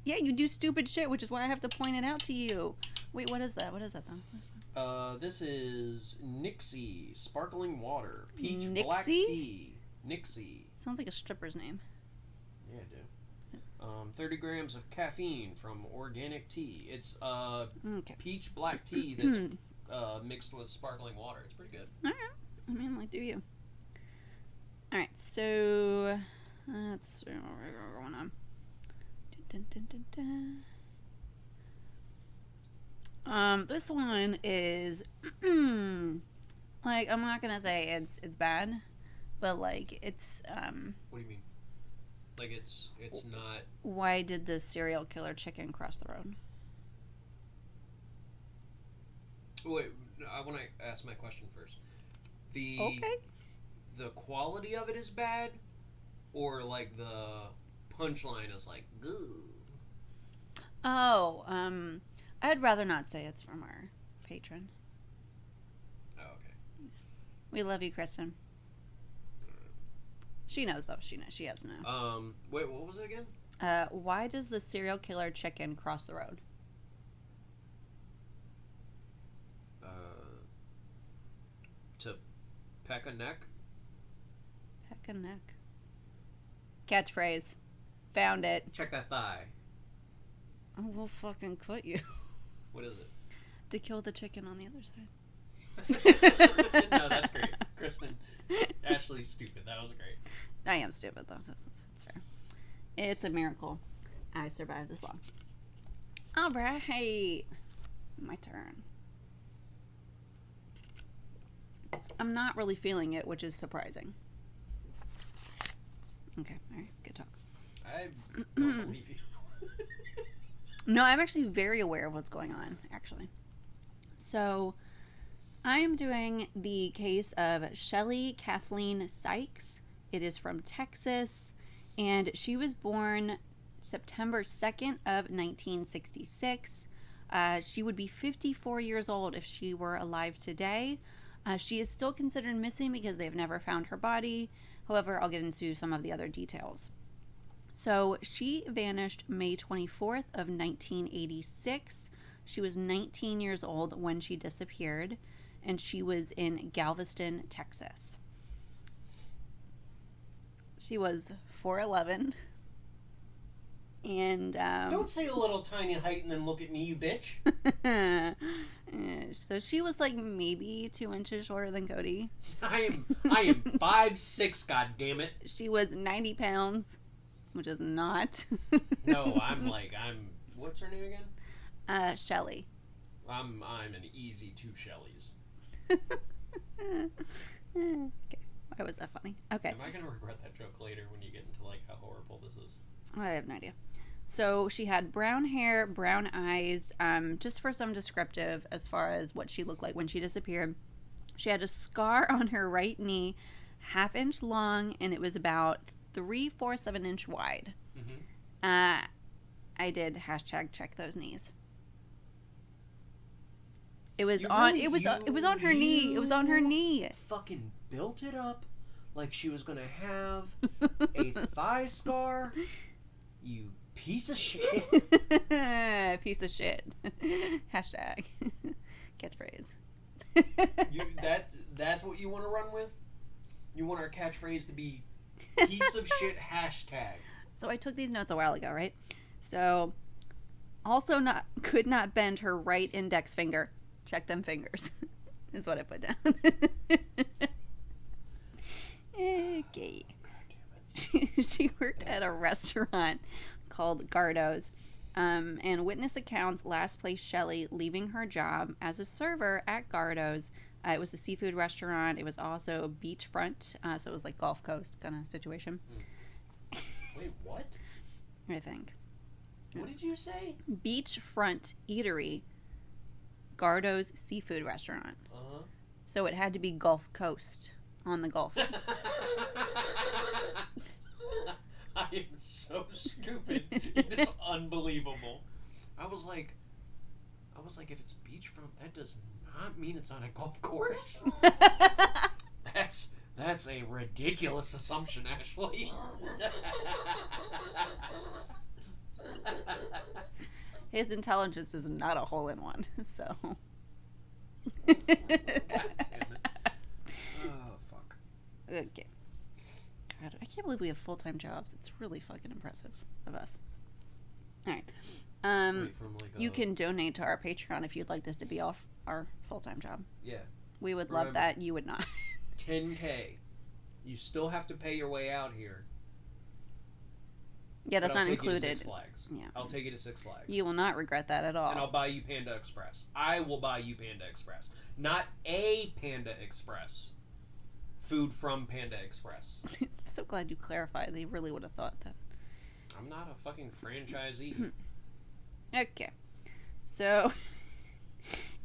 Yeah, you do stupid shit, which is why I have to point it out to you. Wait, what is that? What is that, though? What is that? This is Nixie Sparkling Water. Peach Nixie? Black Tea. Nixie. Sounds like a stripper's name. Yeah, I do. 30 grams of caffeine from organic tea. It's Okay. peach black tea that's mixed with sparkling water. It's pretty good. Alright. I mean, like, do you? Alright, so let's see what we got going on. Dun, dun, dun, dun, dun. This one is like, I'm not gonna say it's bad, but like it's What do you mean? Like it's not. Why did the serial killer chicken cross the road? Wait, I want to ask my question first. Okay. The quality of it is bad, or like the punchline is like, ugh. Oh, I'd rather not say it's from our patron. Oh, okay. We love you, Kristen. She knows, though. She knows. She has to know. Wait, what was it again? Why does the serial killer chicken cross the road? To peck a neck? Peck a neck. Catchphrase. Found it. Check that thigh. Oh, we'll fucking quit you. What is it? To kill the chicken on the other side. No, that's great. Kristen. Ashley's stupid. That was great. I am stupid, though. That's fair. It's a miracle I survived this long. All right. My turn. I'm not really feeling it, which is surprising. Okay, all right, good talk. I don't believe you. No, I'm actually very aware of what's going on, actually. So, I am doing the case of Shelley Kathleen Sikes. It is from Texas, and she was born September 2nd of 1966. She would be 54 years old if she were alive today. She is still considered missing because they've never found her body. However, I'll get into some of the other details. So she vanished May 24th of 1986. She was 19 years old when she disappeared, and she was in Galveston, Texas. She was 4'11", and Don't say a little tiny height and then look at me, you bitch. So she was like maybe 2 inches shorter than Cody. I am 5'6", god damn it. She was 90 pounds, which is not. No, I'm what's her name again? Shelley. I'm an easy 2 Shelleys. Okay. Why was that funny? Okay. Am I gonna regret that joke later when you get into like how horrible this is? I have no idea. So she had brown hair, brown eyes, just for some descriptive as far as what she looked like when she disappeared. She had a scar on her right knee, 1/2 inch long, and it was about 3/4 of an inch wide. Mm-hmm. I did hashtag check those knees. It was You on. really- It was on her you knee. It was on her knee. Fucking built it up like she was gonna have a thigh scar. You piece of shit. Piece of shit. Hashtag catchphrase. That's what you want to run with? You want our catchphrase to be piece of shit hashtag. So I took these notes a while ago, right? So also could not bend her right index finger. Check them fingers. Is what I put down. Okay. She worked at a restaurant called Gardo's. And witness accounts last placed Shelley leaving her job as a server at Gardo's. It was a seafood restaurant. It was also beachfront, so it was like Gulf Coast kind of situation. Wait, what? I think. What did you say? Beachfront eatery, Gardo's seafood restaurant. Uh-huh. So it had to be Gulf Coast on the Gulf. I am so stupid. It's unbelievable. I was like, if it's beachfront, that does not mean it's on a golf course. That's a ridiculous assumption, Ashley. His intelligence is not a hole-in-one, so. God damn it. Oh, fuck. Okay. God, I can't believe we have full-time jobs. It's really fucking impressive of us. All right. Wait, from like You can donate to our Patreon if you'd like this to be off our full-time job. Yeah. We would love that. You would not. $10K. You still have to pay your way out here. Yeah, that's but I'll not take you to included. Six Flags. Yeah. I'll take you to Six Flags. You will not regret that at all. And I'll buy you Panda Express. I will buy you Panda Express. Not a Panda Express. Food from Panda Express. I'm so glad you clarified. They really would have thought that. I'm not a fucking franchisee. Okay. So,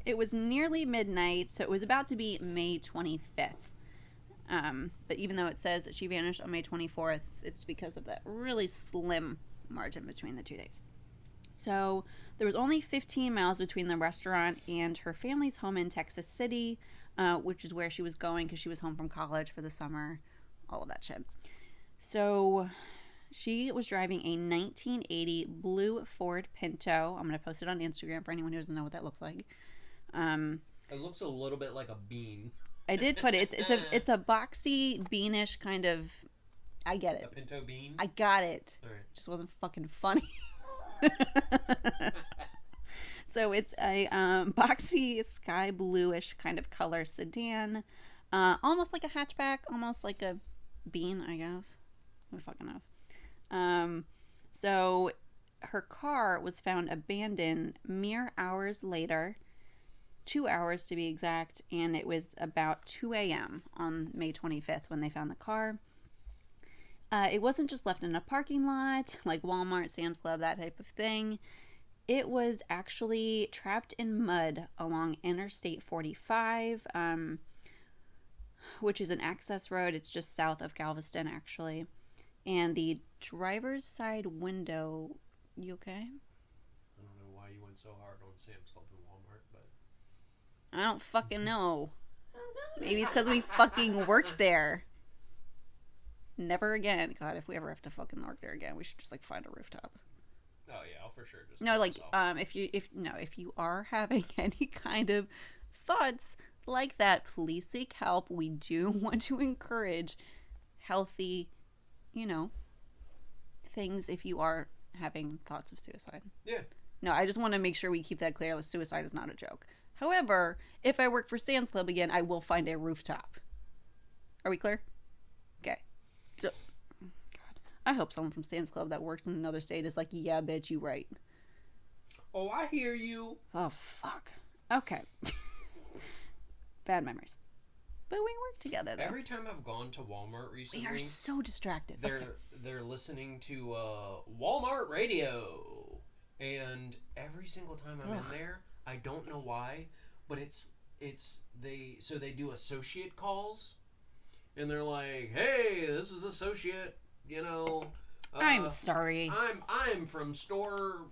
it was nearly midnight, so it was about to be May 25th. But even though it says that she vanished on May 24th, it's because of that really slim margin between the 2 days. So, there was only 15 miles between the restaurant and her family's home in Texas City, which is where she was going because she was home from college for the summer, all of that shit. So, she was driving a 1980 blue Ford Pinto. I'm going to post it on Instagram for anyone who doesn't know what that looks like. It looks a little bit like a bean. I did put it. It's a boxy, beanish kind of. I get it. A pinto bean? I got it. All right. Just wasn't fucking funny. So it's a boxy, sky bluish kind of color sedan. Almost like a hatchback, almost like a bean, I guess. Who fucking knows? So her car was found abandoned mere hours later. 2 hours to be exact, and it was about 2 a.m. on May 25th when they found the car. It wasn't just left in a parking lot, like Walmart, Sam's Club, that type of thing. It was actually trapped in mud along Interstate 45, which is an access road. It's just south of Galveston, actually. And the driver's side window... You okay? I don't know why you went so hard on Sam's Club and Walmart, but... I don't fucking know. Maybe it's because we fucking worked there. Never again. God, if we ever have to fucking work there again, we should just, like, find a rooftop. Oh yeah, I'll for sure just No, like, if you are having any kind of thoughts like that, please seek help. We do want to encourage healthy, things if you are having thoughts of suicide. Yeah. No, I just want to make sure we keep that clear. Suicide is not a joke. However, if I work for Sam's Club again, I will find a rooftop. Are we clear? Okay. So, God, I hope someone from Sam's Club that works in another state is like, yeah, bitch, you right. Oh, I hear you. Oh, fuck. Okay. Bad memories. But we work together, though. Every time I've gone to Walmart recently... We are so distracted. They're listening to Walmart radio. And every single time I'm in there, I don't know why, but they do associate calls. And they're like, hey, this is associate, I'm sorry. I'm from store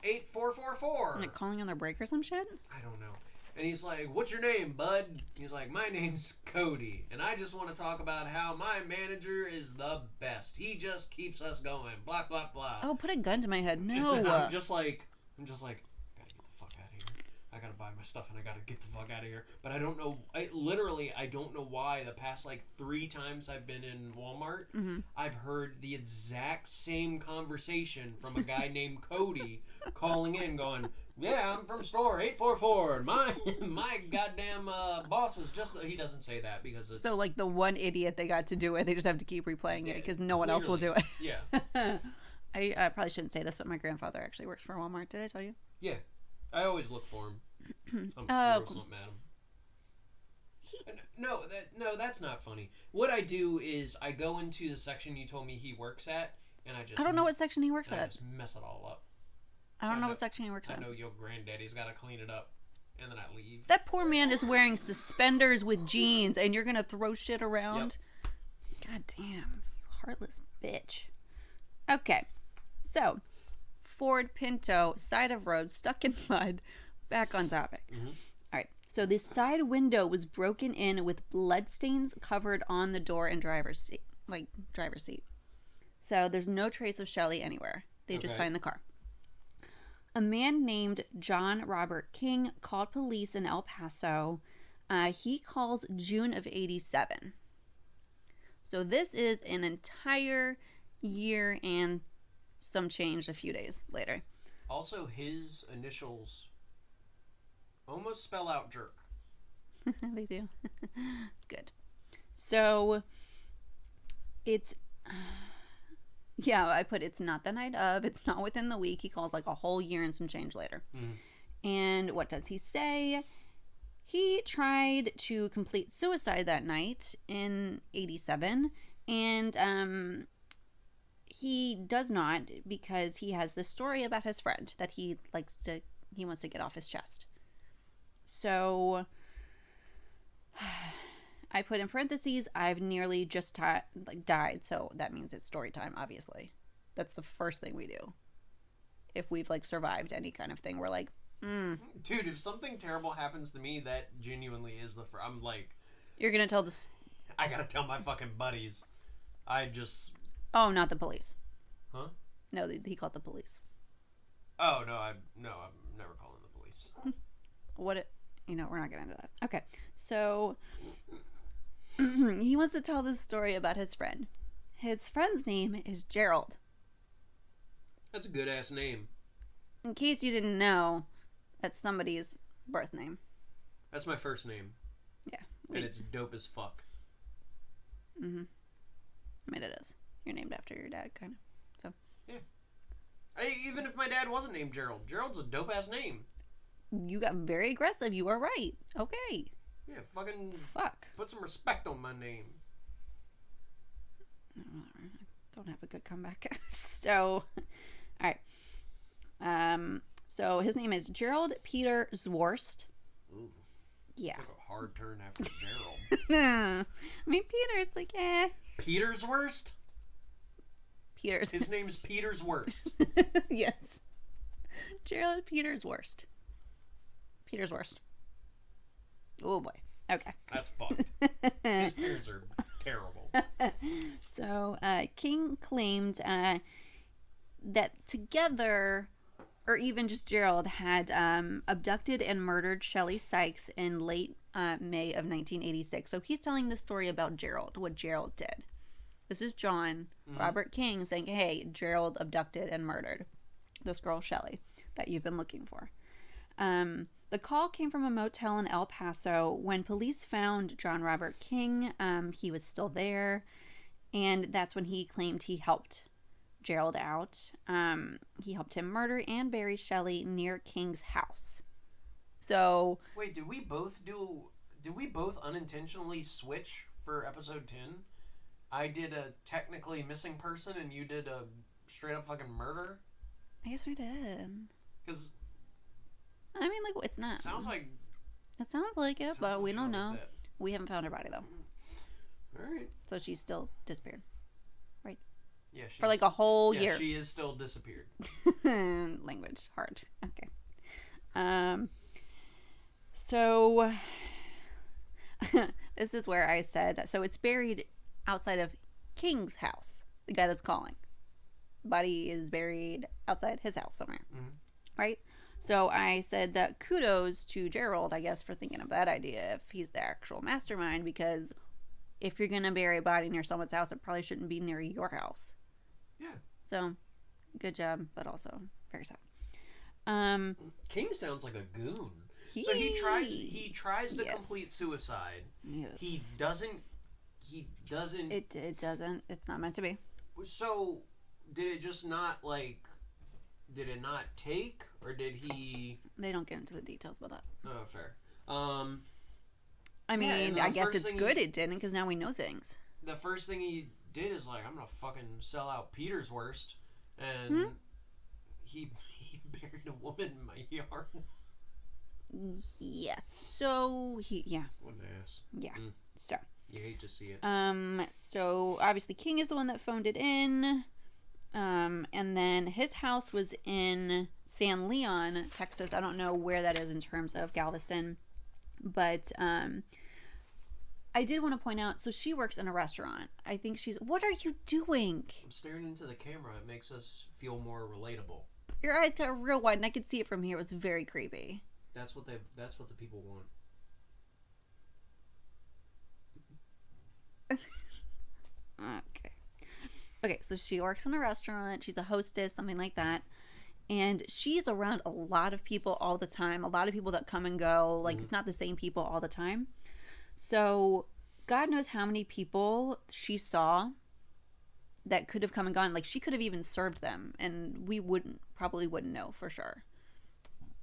8444. Like calling on their break or some shit? I don't know. And he's like, what's your name, bud? He's like, my name's Cody. And I just want to talk about how my manager is the best. He just keeps us going. Blah, blah, blah. Oh, put a gun to my head. No. I'm just like, I gotta get the fuck out of here. I gotta buy my stuff and I gotta get the fuck out of here. But I don't know. I don't know why the past, 3 times I've been in Walmart, I've heard the exact same conversation from a guy named Cody calling in going, yeah, I'm from store 844. My goddamn boss is just... He doesn't say that because it's... So, the one idiot they got to do it, they just have to keep replaying it because no one else will do it. Yeah. I probably shouldn't say this, but my grandfather actually works for Walmart. Did I tell you? Yeah. I always look for him. I'm throw something at him. No, that's not funny. What I do is I go into the section you told me he works at, and I don't know what section he works at. I just mess it all up. I don't know what section he works at. I know your granddaddy's got to clean it up, and then I leave. That poor man is wearing suspenders with jeans, and you're going to throw shit around? Yep. God damn. You heartless bitch. Okay. So, Ford Pinto, side of road, stuck in mud. Back on topic. Mm-hmm. All right. So, this side window was broken in with bloodstains covered on the door and driver's seat. So, there's no trace of Shelley anywhere. They just find the car. A man named John Robert King called police in El Paso. He calls June of 87. So this is an entire year and some change a few days later. Also, his initials almost spell out jerk. They do. Good. So it's, yeah, I put it's not the night of, it's not within the week. He calls like a whole year and some change later. And what does he say? He tried to complete suicide that night in 87, and he does not, because he has this story about his friend that he wants to get off his chest. So I put in parentheses, I've nearly just died, so that means it's story time, obviously. That's the first thing we do. If we've like survived any kind of thing, we're like, Dude, if something terrible happens to me, that genuinely is I'm like... You're gonna tell this... I gotta tell my fucking buddies. Oh, not the police. Huh? No, he called the police. Oh, no, I'm never calling the police. We're not getting into that. Okay, so... he wants to tell this story about his friend. His friend's name is Gerald. That's a good-ass name. In case you didn't know... That's somebody's birth name. That's my first name. Yeah. And it's dope as fuck. Mm-hmm. I mean, it is. You're named after your dad, kind of. So. Yeah. Even if my dad wasn't named Gerald. Gerald's a dope-ass name. You got very aggressive. You are right. Okay. Yeah, fucking... Fuck. Put some respect on my name. I don't have a good comeback. So, all right. So his name is Gerald Peter Zworst. Ooh. Yeah. Took a hard turn after Gerald. I mean, Peter, it's like, eh. Peter's worst? Peter's. His name's Peter's worst. Yes. Gerald Peter's worst. Peter's worst. Oh boy. Okay. That's fucked. His parents are terrible. So, King claimed that together... or even just Gerald, had abducted and murdered Shelley Sikes in late May of 1986. So he's telling the story about Gerald, what Gerald did. This is John Robert King saying, hey, Gerald abducted and murdered this girl, Shelley, that you've been looking for. The call came from a motel in El Paso. When police found John Robert King, he was still there. And that's when he claimed he helped Gerald out. He helped him murder and bury Shelley near King's house. So wait, did we both unintentionally switch for episode 10? I did a technically missing person and you did a straight up fucking murder? I guess we did. Because I mean, like, it's not. It sounds like it, but we don't know. We haven't found her body though. Alright. So she's still disappeared. Right? Yeah, for like a whole year. Yeah, she is still disappeared. Language hard. Okay. So this is where I said, so it's buried outside of King's house, the guy that's calling. Body is buried outside his house somewhere. Right? So I said that kudos to Gerald, I guess, for thinking of that idea if he's the actual mastermind, because if you're going to bury a body near someone's house, it probably shouldn't be near your house. Yeah. So, good job, but also very sad. King sounds like a goon. So he tries to complete suicide. Yes. He doesn't. It doesn't. It's not meant to be. So, did it just not did it not take, or did he? They don't get into the details about that. Oh, fair. I mean, I guess it's good it didn't, because now we know things. The first thing he did is I'm gonna fucking sell out Peter's worst, and he buried a woman in my yard. Yes. So What an ass. Yeah. So. You hate to see it. So obviously King is the one that phoned it in. And then his house was in San Leon, Texas. I don't know where that is in terms of Galveston, but I did want to point out, so she works in a restaurant. I think what are you doing? I'm staring into the camera. It makes us feel more relatable. Your eyes got real wide and I could see it from here. It was very creepy. That's what the people want. Okay, so she works in a restaurant. She's a hostess, something like that. And she's around a lot of people all the time. A lot of people that come and go. Like, it's not the same people all the time. So God knows how many people she saw that could have come and gone. Like, she could have even served them, and we probably wouldn't know for sure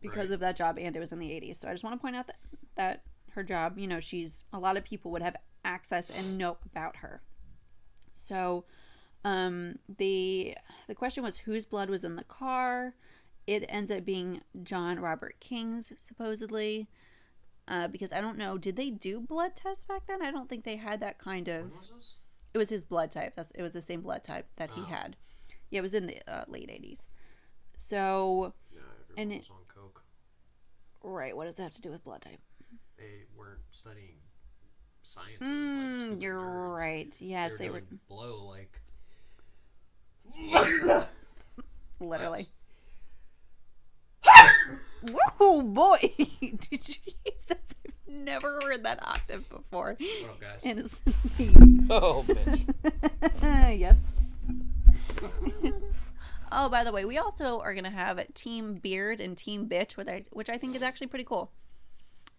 because of that job, and it was in the 80s. So I just want to point out that her job, a lot of people would have access and know about her. So the question was whose blood was in the car. It ends up being John Robert King's, supposedly. Because I don't know, did they do blood tests back then? I don't think they had that kind of... When was this? It was his blood type. It was the same blood type that he had. Yeah, it was in the late 80s. So... Yeah, everyone was on coke. Right, what does that have to do with blood type? They weren't studying sciences. You're nerds. Right. Yes, they were... blow, like... Literally. Whoa, boy! Jesus, I've never heard that octave before. What up, guys? And Oh, bitch. yes. Oh, by the way, we also are gonna have Team Beard and Team Bitch, which I think is actually pretty cool.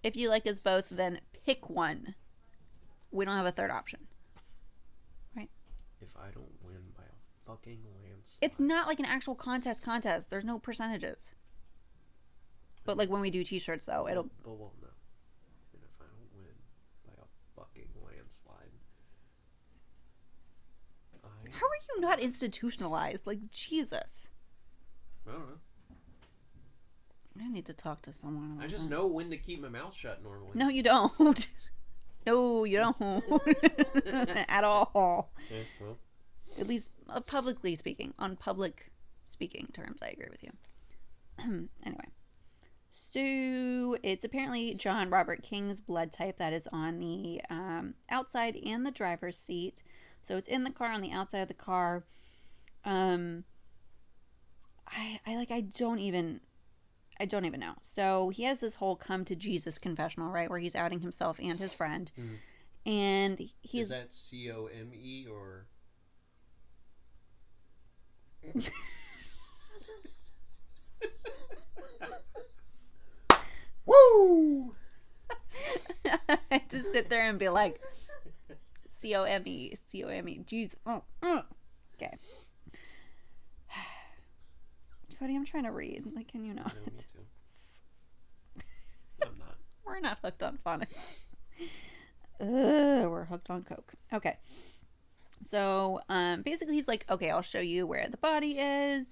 If you like us both, then pick one. We don't have a third option, right? If I don't win by a fucking landslide. It's not like an actual contest. There's no percentages. But like when we do t-shirts, though, it'll... But well, no. And if I don't win by a fucking landslide, How are you not institutionalized? Like, Jesus. I don't know. I need to talk to someone about I just that. know when to keep my mouth shut normally. No, you don't. No, you don't. At all. Yeah, well. At least publicly speaking. On public speaking terms, I agree with you. Anyway. So, it's apparently John Robert King's blood type that is on the outside and the driver's seat. So, it's in the car, on the outside of the car. I don't even know. So, he has this whole come to Jesus confessional, right? Where he's outing himself and his friend. Mm. And he's... Is that C-O-M-E or... Woo! I had to sit there and be like, C-O-M-E. Jeez. Okay. Cody, I'm trying to read. Like, can you not? No, me too. I'm not. We're not hooked on phonics. We're hooked on coke. Okay. So, basically he's like, okay, I'll show you where the body is,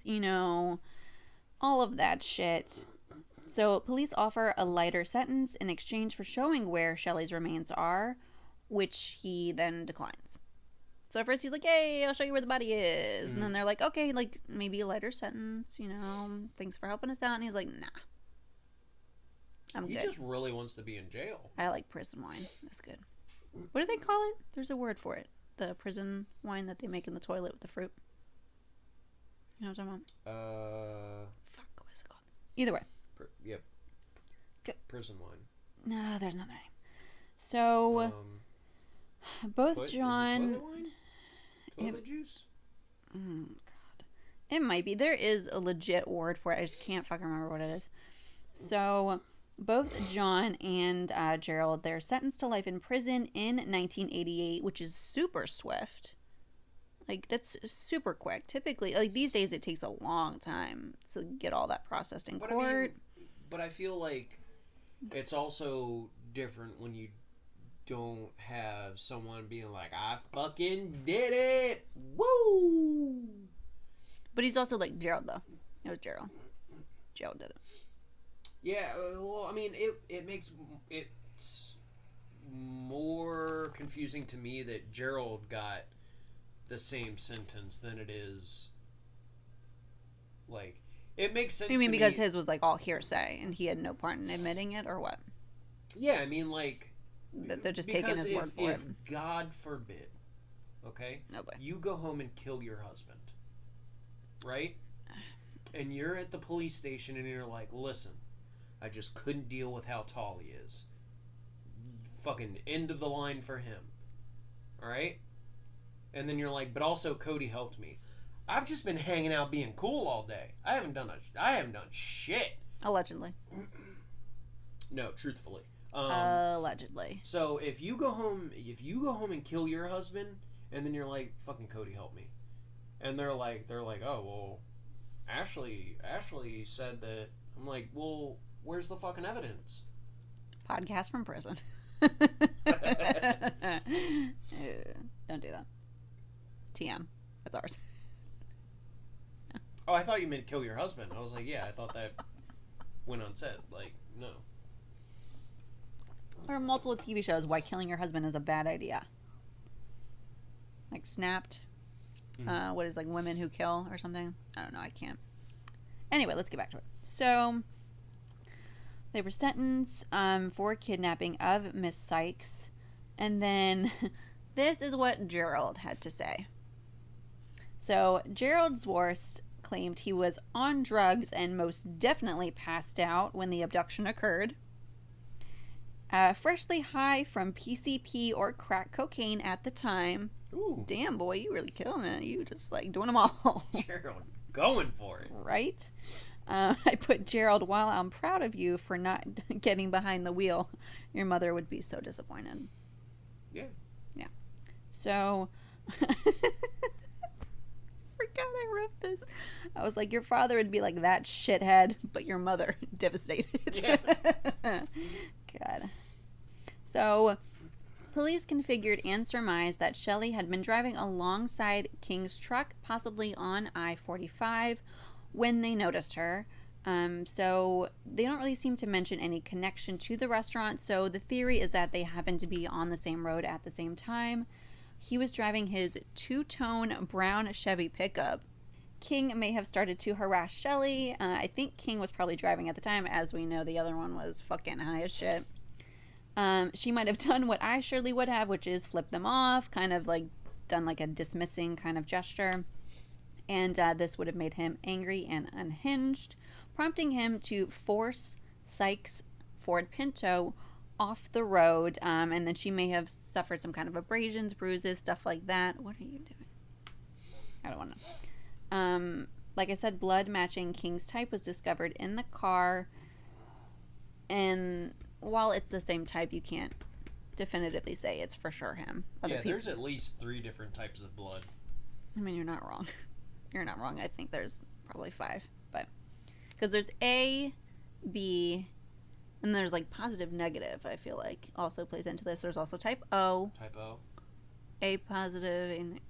all of that shit. So, police offer a lighter sentence in exchange for showing where Shelley's remains are, which he then declines. So, at first he's like, hey, I'll show you where the body is. And then they're like, okay, like, maybe a lighter sentence, thanks for helping us out. And he's like, nah. I'm good. He just really wants to be in jail. I like prison wine. That's good. What do they call it? There's a word for it. The prison wine that they make in the toilet with the fruit. You know what I'm talking about? Fuck, what is it called? Either way. Yep. Good. Prison wine. No, there's another name. So, both John... Is it toilet wine? Toilet juice? God. It might be. There is a legit word for it. I just can't fucking remember what it is. So, both John and Gerald, they're sentenced to life in prison in 1988, which is super swift. Like, that's super quick. Typically, like, these days it takes a long time to get all that processed in court. But I feel like it's also different when you don't have someone being like, I fucking did it! Woo! But he's also like Gerald, though. It was Gerald. Gerald did it. Yeah, well, I mean, it's more confusing to me that Gerald got the same sentence than it is, like, it makes sense. You mean to because me. his was like all hearsay and he had no part in admitting it, or what? Yeah, I mean, like, That they're just taking his word for it. If God forbid, okay, you go home and kill your husband, right? And you're at the police station and you're like, listen, I just couldn't deal with how tall he is. Fucking end of the line for him. Alright? And then you're like, but also Cody helped me. I've just been hanging out being cool all day. I haven't done shit. Allegedly. No, truthfully. Allegedly. So if you go home and kill your husband, and then you're like, "Fucking Cody, help me," and they're like, "Oh well, Ashley said that." I'm like, "Well, where's the fucking evidence?" Podcast from prison. Don't do that. TM. That's ours. Oh, I thought you meant kill your husband. I was like, yeah, I thought that went unsaid. Like, no. There are multiple TV shows why killing your husband is a bad idea. Like Snapped. Mm-hmm. What is like Women Who Kill or something? I don't know. I can't. Anyway, let's get back to it. So they were sentenced for kidnapping of Miss Sikes. And then this is what Gerald had to say. So Gerald Zworst claimed he was on drugs and most definitely passed out when the abduction occurred. Freshly high from PCP or crack cocaine at the time. Ooh. Damn, boy, you really killing it. You just like doing them all. Gerald, going for it. Right? I put, Gerald, while I'm proud of you for not getting behind the wheel, your mother would be so disappointed. Yeah. Yeah. So, forgot I wrote this. I was like, your father would be like that shithead, but your mother devastated. Yeah. God. So, police configured and surmised that Shelley had been driving alongside King's truck, possibly on I-45, when they noticed her. So they don't really seem to mention any connection to the restaurant. So the theory is that they happened to be on the same road at the same time. He was driving his two-tone brown Chevy pickup. King may have started to harass Shelley. I think King was probably driving at the time. As we know, the other one was fucking high as shit. She might have done what I surely would have, which is flip them off, kind of like done like a dismissing kind of gesture. And this would have made him angry and unhinged, prompting him to force Sikes' Ford Pinto off the road. And then she may have suffered some kind of abrasions, bruises, stuff like that. What are you doing? I don't want to. Like I said, blood matching King's type was discovered in the car. And while it's the same type, you can't definitively say it's for sure him. There's at least 3 different types of blood. I mean, you're not wrong. You're not wrong. I think there's probably 5, but because there's A, B, and there's like positive, negative. I feel like also plays into this. There's also type O. Type O. A positive and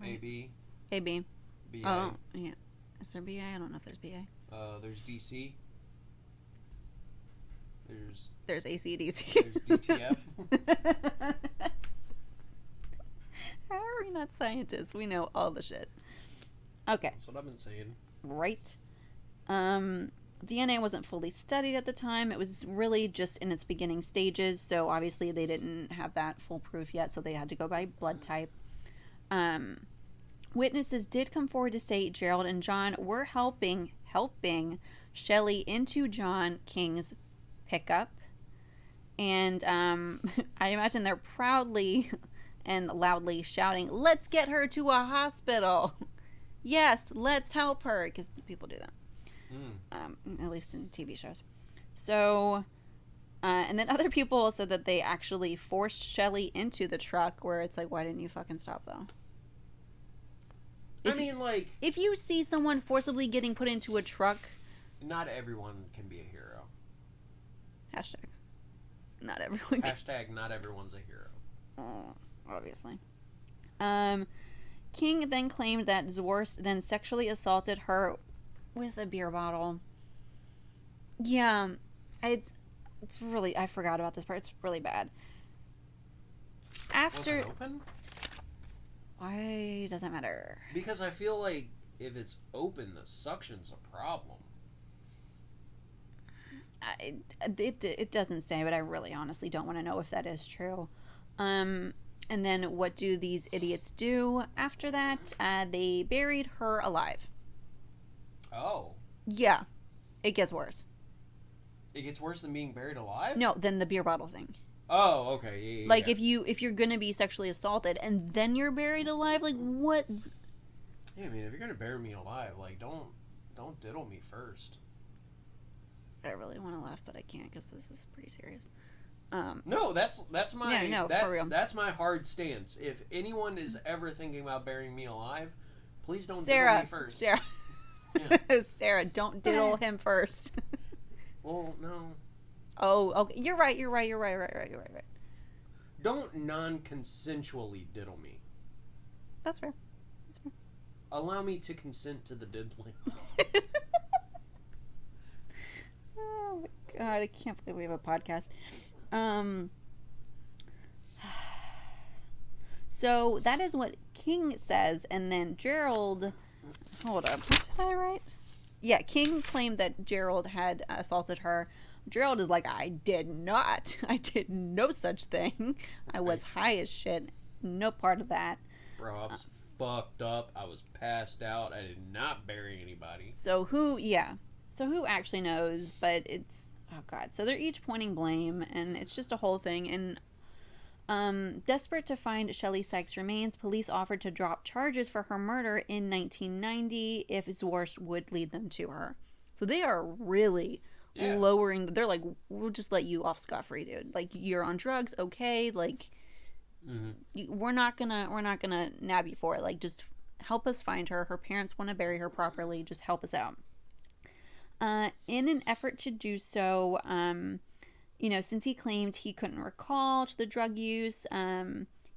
AB. AB. BA. Oh, yeah. Is there BA? I don't know if there's BA. There's DC. There's ACDC. There's DTF. How are we not scientists? We know all the shit. Okay. That's what I've been saying. Right. DNA wasn't fully studied at the time. It was really just in its beginning stages, so obviously they didn't have that foolproof yet, so they had to go by blood type. Witnesses did come forward to say Gerald and John were helping Shelley into John King's pickup. And I imagine they're proudly and loudly shouting, "Let's get her to a hospital." Yes, let's help her, because people do that. At least in TV shows. So, and then other people said that they actually forced Shelley into the truck, where it's like, why didn't you fucking stop, though? If you see someone forcibly getting put into a truck... Not everyone can be a hero. Hashtag. Not everyone can. Hashtag not everyone's a hero. Obviously. King then claimed that Zworst then sexually assaulted her with a beer bottle. Yeah, it's really, I forgot about this part. It's really bad. Was it open? Why doesn't matter? Because I feel like if it's open, the suction's a problem. It doesn't say, but I really honestly don't want to know if that is true. And then what do these idiots do after that? They buried her alive. Oh. Yeah. It gets worse. It gets worse than being buried alive? No, than the beer bottle thing. Oh, okay. Yeah, like, if you're gonna be sexually assaulted and then you're buried alive, like, what? Yeah, I mean, if you're gonna bury me alive, like, don't diddle me first. I really want to laugh, but I can't because this is pretty serious. No, that's my for real. that's my hard stance. If anyone is ever thinking about burying me alive, please don't Sarah, diddle me first. Sarah, Yeah. Sarah, don't diddle him first. Well, no. Oh, okay. You're right. Right. Don't non-consensually diddle me. That's fair. Allow me to consent to the diddling. Oh my god, I can't believe we have a podcast. So that is what King says, and then Gerald. Hold up, what did I write? Yeah, King claimed that Gerald had assaulted her. Gerald is like, I did not. I did no such thing. I was high as shit. No part of that. Bro, I was fucked up. I was passed out. I did not bury anybody. So who actually knows? But it's, oh god. So they're each pointing blame, and it's just a whole thing. And desperate to find Shelley Sikes' remains, police offered to drop charges for her murder in 1990 if Zwarst would lead them to her. So they are really lowering. They're like, we'll just let you off scot-free, dude. Like, you're on drugs, okay? Like, we're not gonna nab you for it. Like, just help us find her. Her parents want to bury her properly. Just help us out. In an effort to do so, since he claimed he couldn't recall the drug use,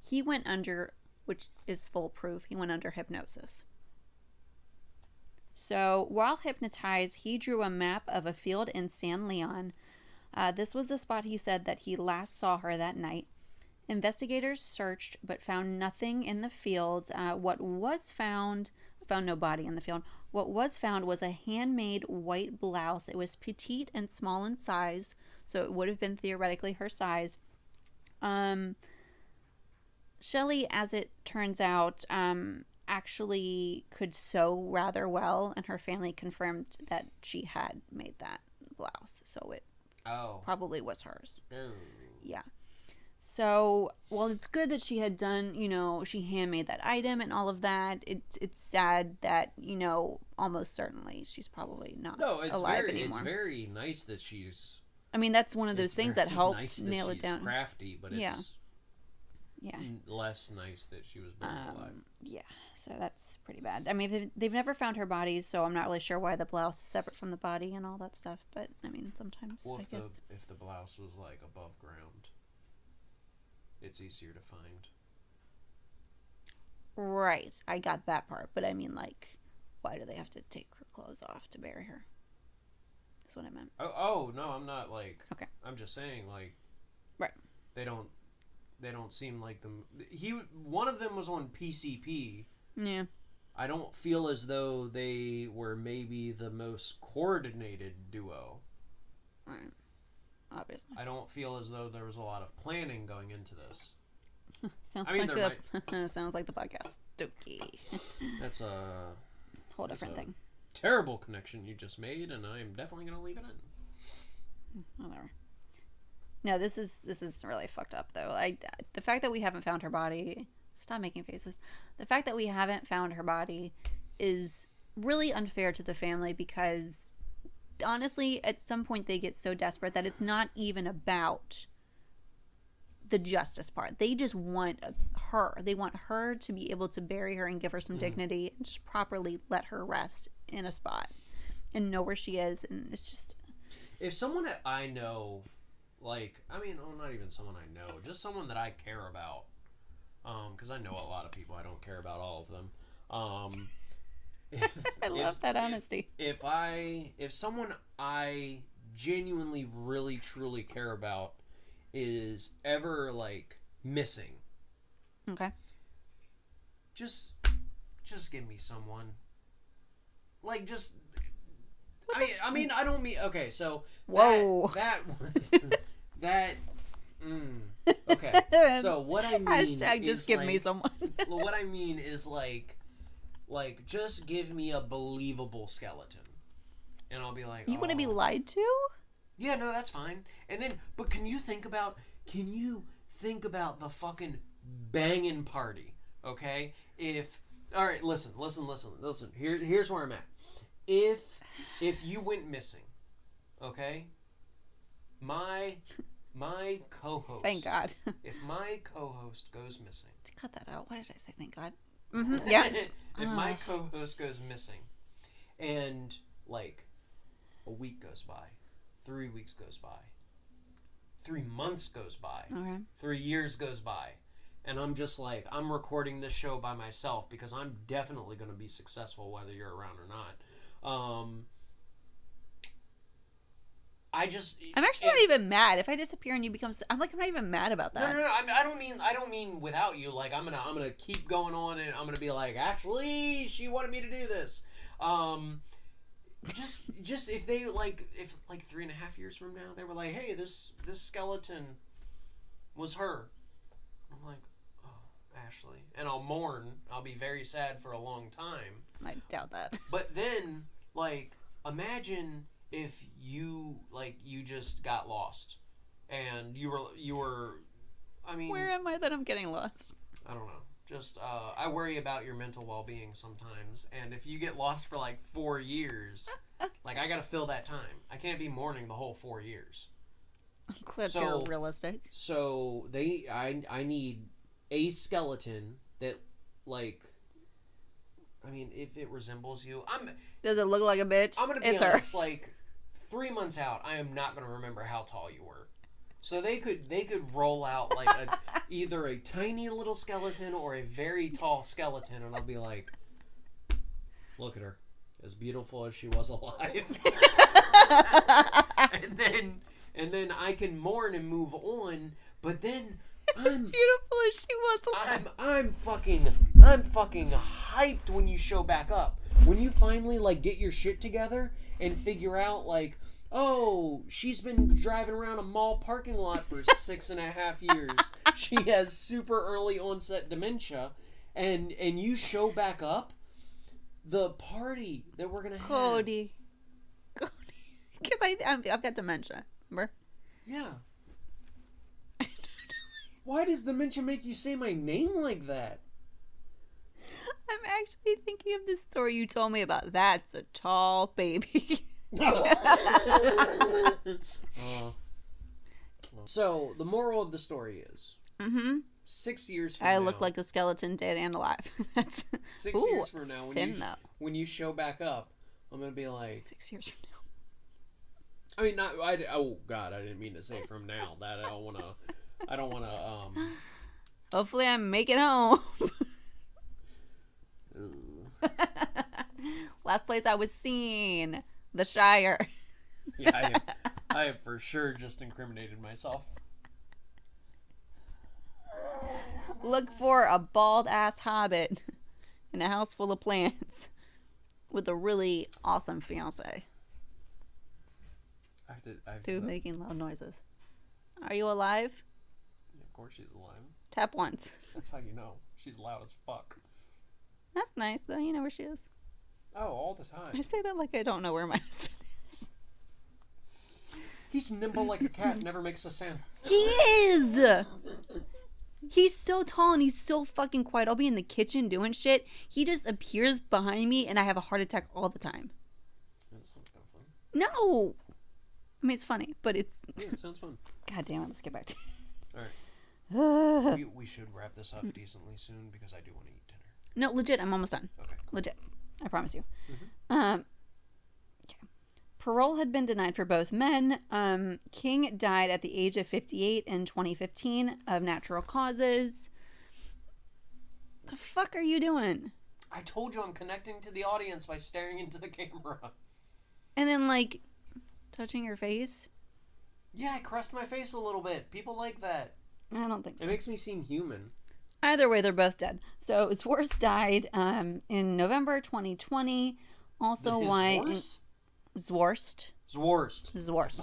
he went under, which is full proof, he went under hypnosis. So while hypnotized, he drew a map of a field in San Leon. This was the spot he said that he last saw her that night. Investigators searched but found nothing in the field. Found no body in the field. What was found was a handmade white blouse. It was petite and small in size, so it would have been theoretically her size. Shelley, as it turns out, actually could sew rather well, and her family confirmed that she had made that blouse, so it probably was hers. Oh. Yeah. So, well, it's good that she had done, she handmade that item and all of that. It's sad that, almost certainly she's probably not alive anymore. It's very nice that she's... I mean, that's one of those things that helped nice nail that it down. She's crafty, but it's yeah. less nice that she was buried alive. Yeah, so that's pretty bad. I mean, they've never found her body, so I'm not really sure why the blouse is separate from the body and all that stuff. But I mean, sometimes I guess if the blouse was like above ground, it's easier to find. Right, I got that part, but I mean, like, why do they have to take her clothes off to bury her? That's what I meant. Oh no, I'm not like. Okay. I'm just saying, like. Right. They don't seem like them. One of them was on PCP. Yeah. I don't feel as though they were maybe the most coordinated duo. Right. Obviously. I don't feel as though there was a lot of planning going into this. Sounds like the podcast. Dokie. That's a whole different thing. Terrible connection you just made, and I'm definitely going to leave it in. Whatever. No, this is really fucked up, though. The fact that we haven't found her body... Stop making faces. The fact that we haven't found her body is really unfair to the family because, honestly, at some point they get so desperate that it's not even about the justice part. They just want her. They want her to be able to bury her and give her some dignity and just properly let her rest in a spot and know where she is. And it's just... If someone that I know... Like, I mean, not even someone I know, just someone that I care about. Because I know a lot of people, I don't care about all of them. I love that honesty. If someone I genuinely, really, truly care about is ever, like, missing. Okay. Just give me someone. Like, just... I mean, I don't mean... Okay, so... Whoa. That was... Okay, so what I mean Hashtag just give me someone. What I mean is, like, just give me a believable skeleton. And I'll be like... You want to be lied to? Yeah, no, that's fine. And then... But can you think about the fucking banging party, okay? Alright, listen. Here's where I'm at. If you went missing, Okay? My co-host. Thank God. If my co-host goes missing. Cut that out. Why did I say thank God? Mm-hmm. Yeah. If my co-host goes missing and like a week goes by, 3 weeks goes by, 3 months goes by, Okay. 3 years goes by, and I'm just like, I'm recording this show by myself because I'm definitely going to be successful whether you're around or not. I'm actually not even mad if I disappear and you become. I'm not even mad about that. No. I don't mean without you. Like I'm gonna keep going on, and I'm gonna be like, actually, she wanted me to do this. Just if 3.5 years from now they were like, hey, this skeleton was her. I'm like, oh, Ashley, and I'll mourn. I'll be very sad for a long time. I doubt that. But then, like, imagine if you just got lost and you were I mean, where am I that I'm getting lost? I don't know, just I worry about your mental well-being sometimes, and if you get lost for like 4 years, like I gotta fill that time. I can't be mourning the whole 4 years. I'm glad you're realistic. So I need a skeleton that, like, I mean, if it resembles you, Does it look like a bitch? I'm gonna be honest. Like 3 months out, I am not gonna remember how tall you were. So they could roll out like either a tiny little skeleton or a very tall skeleton, and I'll be like, look at her, as beautiful as she was alive. and then I can mourn and move on. But then as beautiful as she was alive. I'm fucking hyped when you show back up. When you finally like get your shit together and figure out like, oh, she's been driving around a mall parking lot for 6.5 years. She has super early onset dementia, and you show back up. The party that we're gonna have. Cody. Because I've got dementia. Remember? Yeah. Why does dementia make you say my name like that? I'm actually thinking of this story you told me about. That's a tall baby. So the moral of the story is, 6 years from now, I look like a skeleton, dead and alive. That's 6 years from now, when you show back up, I'm gonna be like 6 years from now. I mean, oh God, I didn't mean to say from now. That I don't wanna. Hopefully, I make it home. Last place I was seen, the Shire. Yeah, I have for sure just incriminated myself. Look for a bald ass hobbit in a house full of plants with a really awesome fiance. I have to making loud noises. Are you alive? Yeah, of course she's alive. Tap once. That's how you know. She's loud as fuck. That's nice, though. You know where she is. Oh, all the time. I say that like I don't know where my husband is. He's nimble like a cat, never makes a sound. He is! He's so tall and he's so fucking quiet. I'll be in the kitchen doing shit. He just appears behind me and I have a heart attack all the time. That sounds kind of fun. No! I mean, it's funny, but it's... Yeah, it sounds fun. God damn it, let's get back to it. Alright. We should wrap this up decently soon because I do want to eat dinner. No, legit, I'm almost done. Okay. Cool. Legit. I promise you. Okay. Parole had been denied for both men. King died at the age of 58 in 2015 of natural causes. The fuck are you doing? I told you I'm connecting to the audience by staring into the camera. And then, like, touching your face? Yeah, I caressed my face a little bit. People like that. I don't think so. It makes me seem human. Either way, they're both dead. So Zworst died in November 2020. Also, why? Zworst. Oh,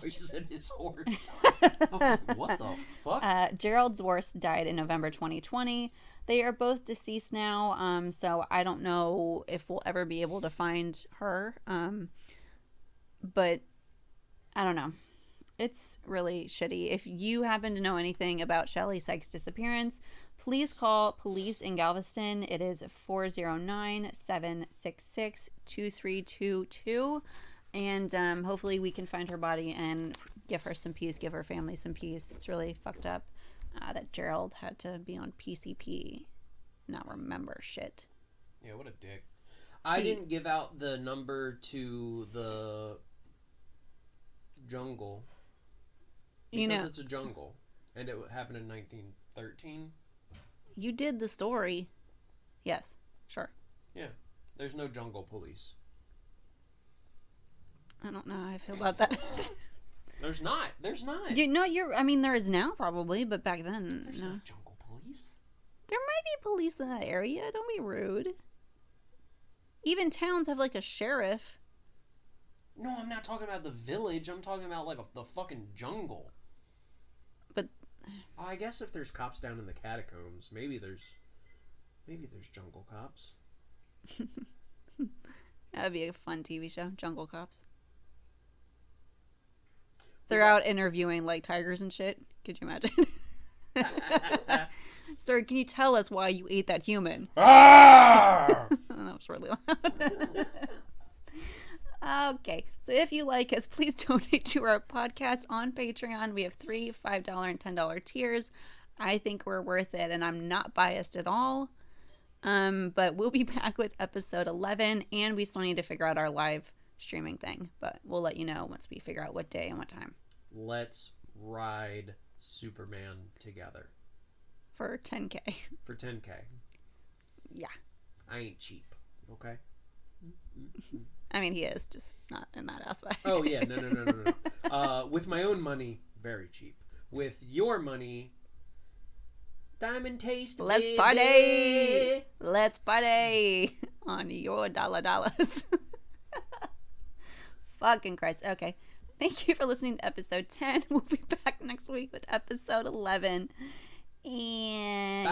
you said his horse. I was like, what the fuck? Gerald Zworst died in November 2020. They are both deceased now, so I don't know if we'll ever be able to find her. But I don't know. It's really shitty. If you happen to know anything about Shelley Sikes' disappearance, please call police in Galveston. It is 409-766-2322. And hopefully we can find her body and give her some peace, give her family some peace. It's really fucked up that Gerald had to be on PCP, not remember shit. Yeah, what a dick. I didn't give out the number to the jungle because it's a jungle, and it happened in 1913. You did the story. Yes, sure. Yeah, there's no jungle police. I don't know how I feel about that. There's not. I mean, there is now probably, but back then, There's no jungle police. There might be police in that area. Don't be rude. Even towns have like a sheriff. No, I'm not talking about the village. I'm talking about like the fucking jungle. But I guess if there's cops down in the catacombs, maybe there's jungle cops. That'd be a fun TV show, Jungle Cops. They're out interviewing like tigers and shit. Could you imagine? Sir, can you tell us why you ate that human? That was really loud. Okay, so if you like us, please donate to our podcast on Patreon. We have $3, $5, and $10 tiers. I think we're worth it, and I'm not biased at all. But we'll be back with episode 11, and we still need to figure out our live streaming thing. But we'll let you know once we figure out what day and what time. Let's ride Superman together. For 10K. For 10K. Yeah. I ain't cheap, okay? I mean, he is, just not in that aspect. Oh, yeah. No. With my own money, very cheap. With your money, diamond taste, Let's baby. party! Let's party! On your dollars. Fucking Christ. Okay. Thank you for listening to episode 10. We'll be back next week with episode 11. And...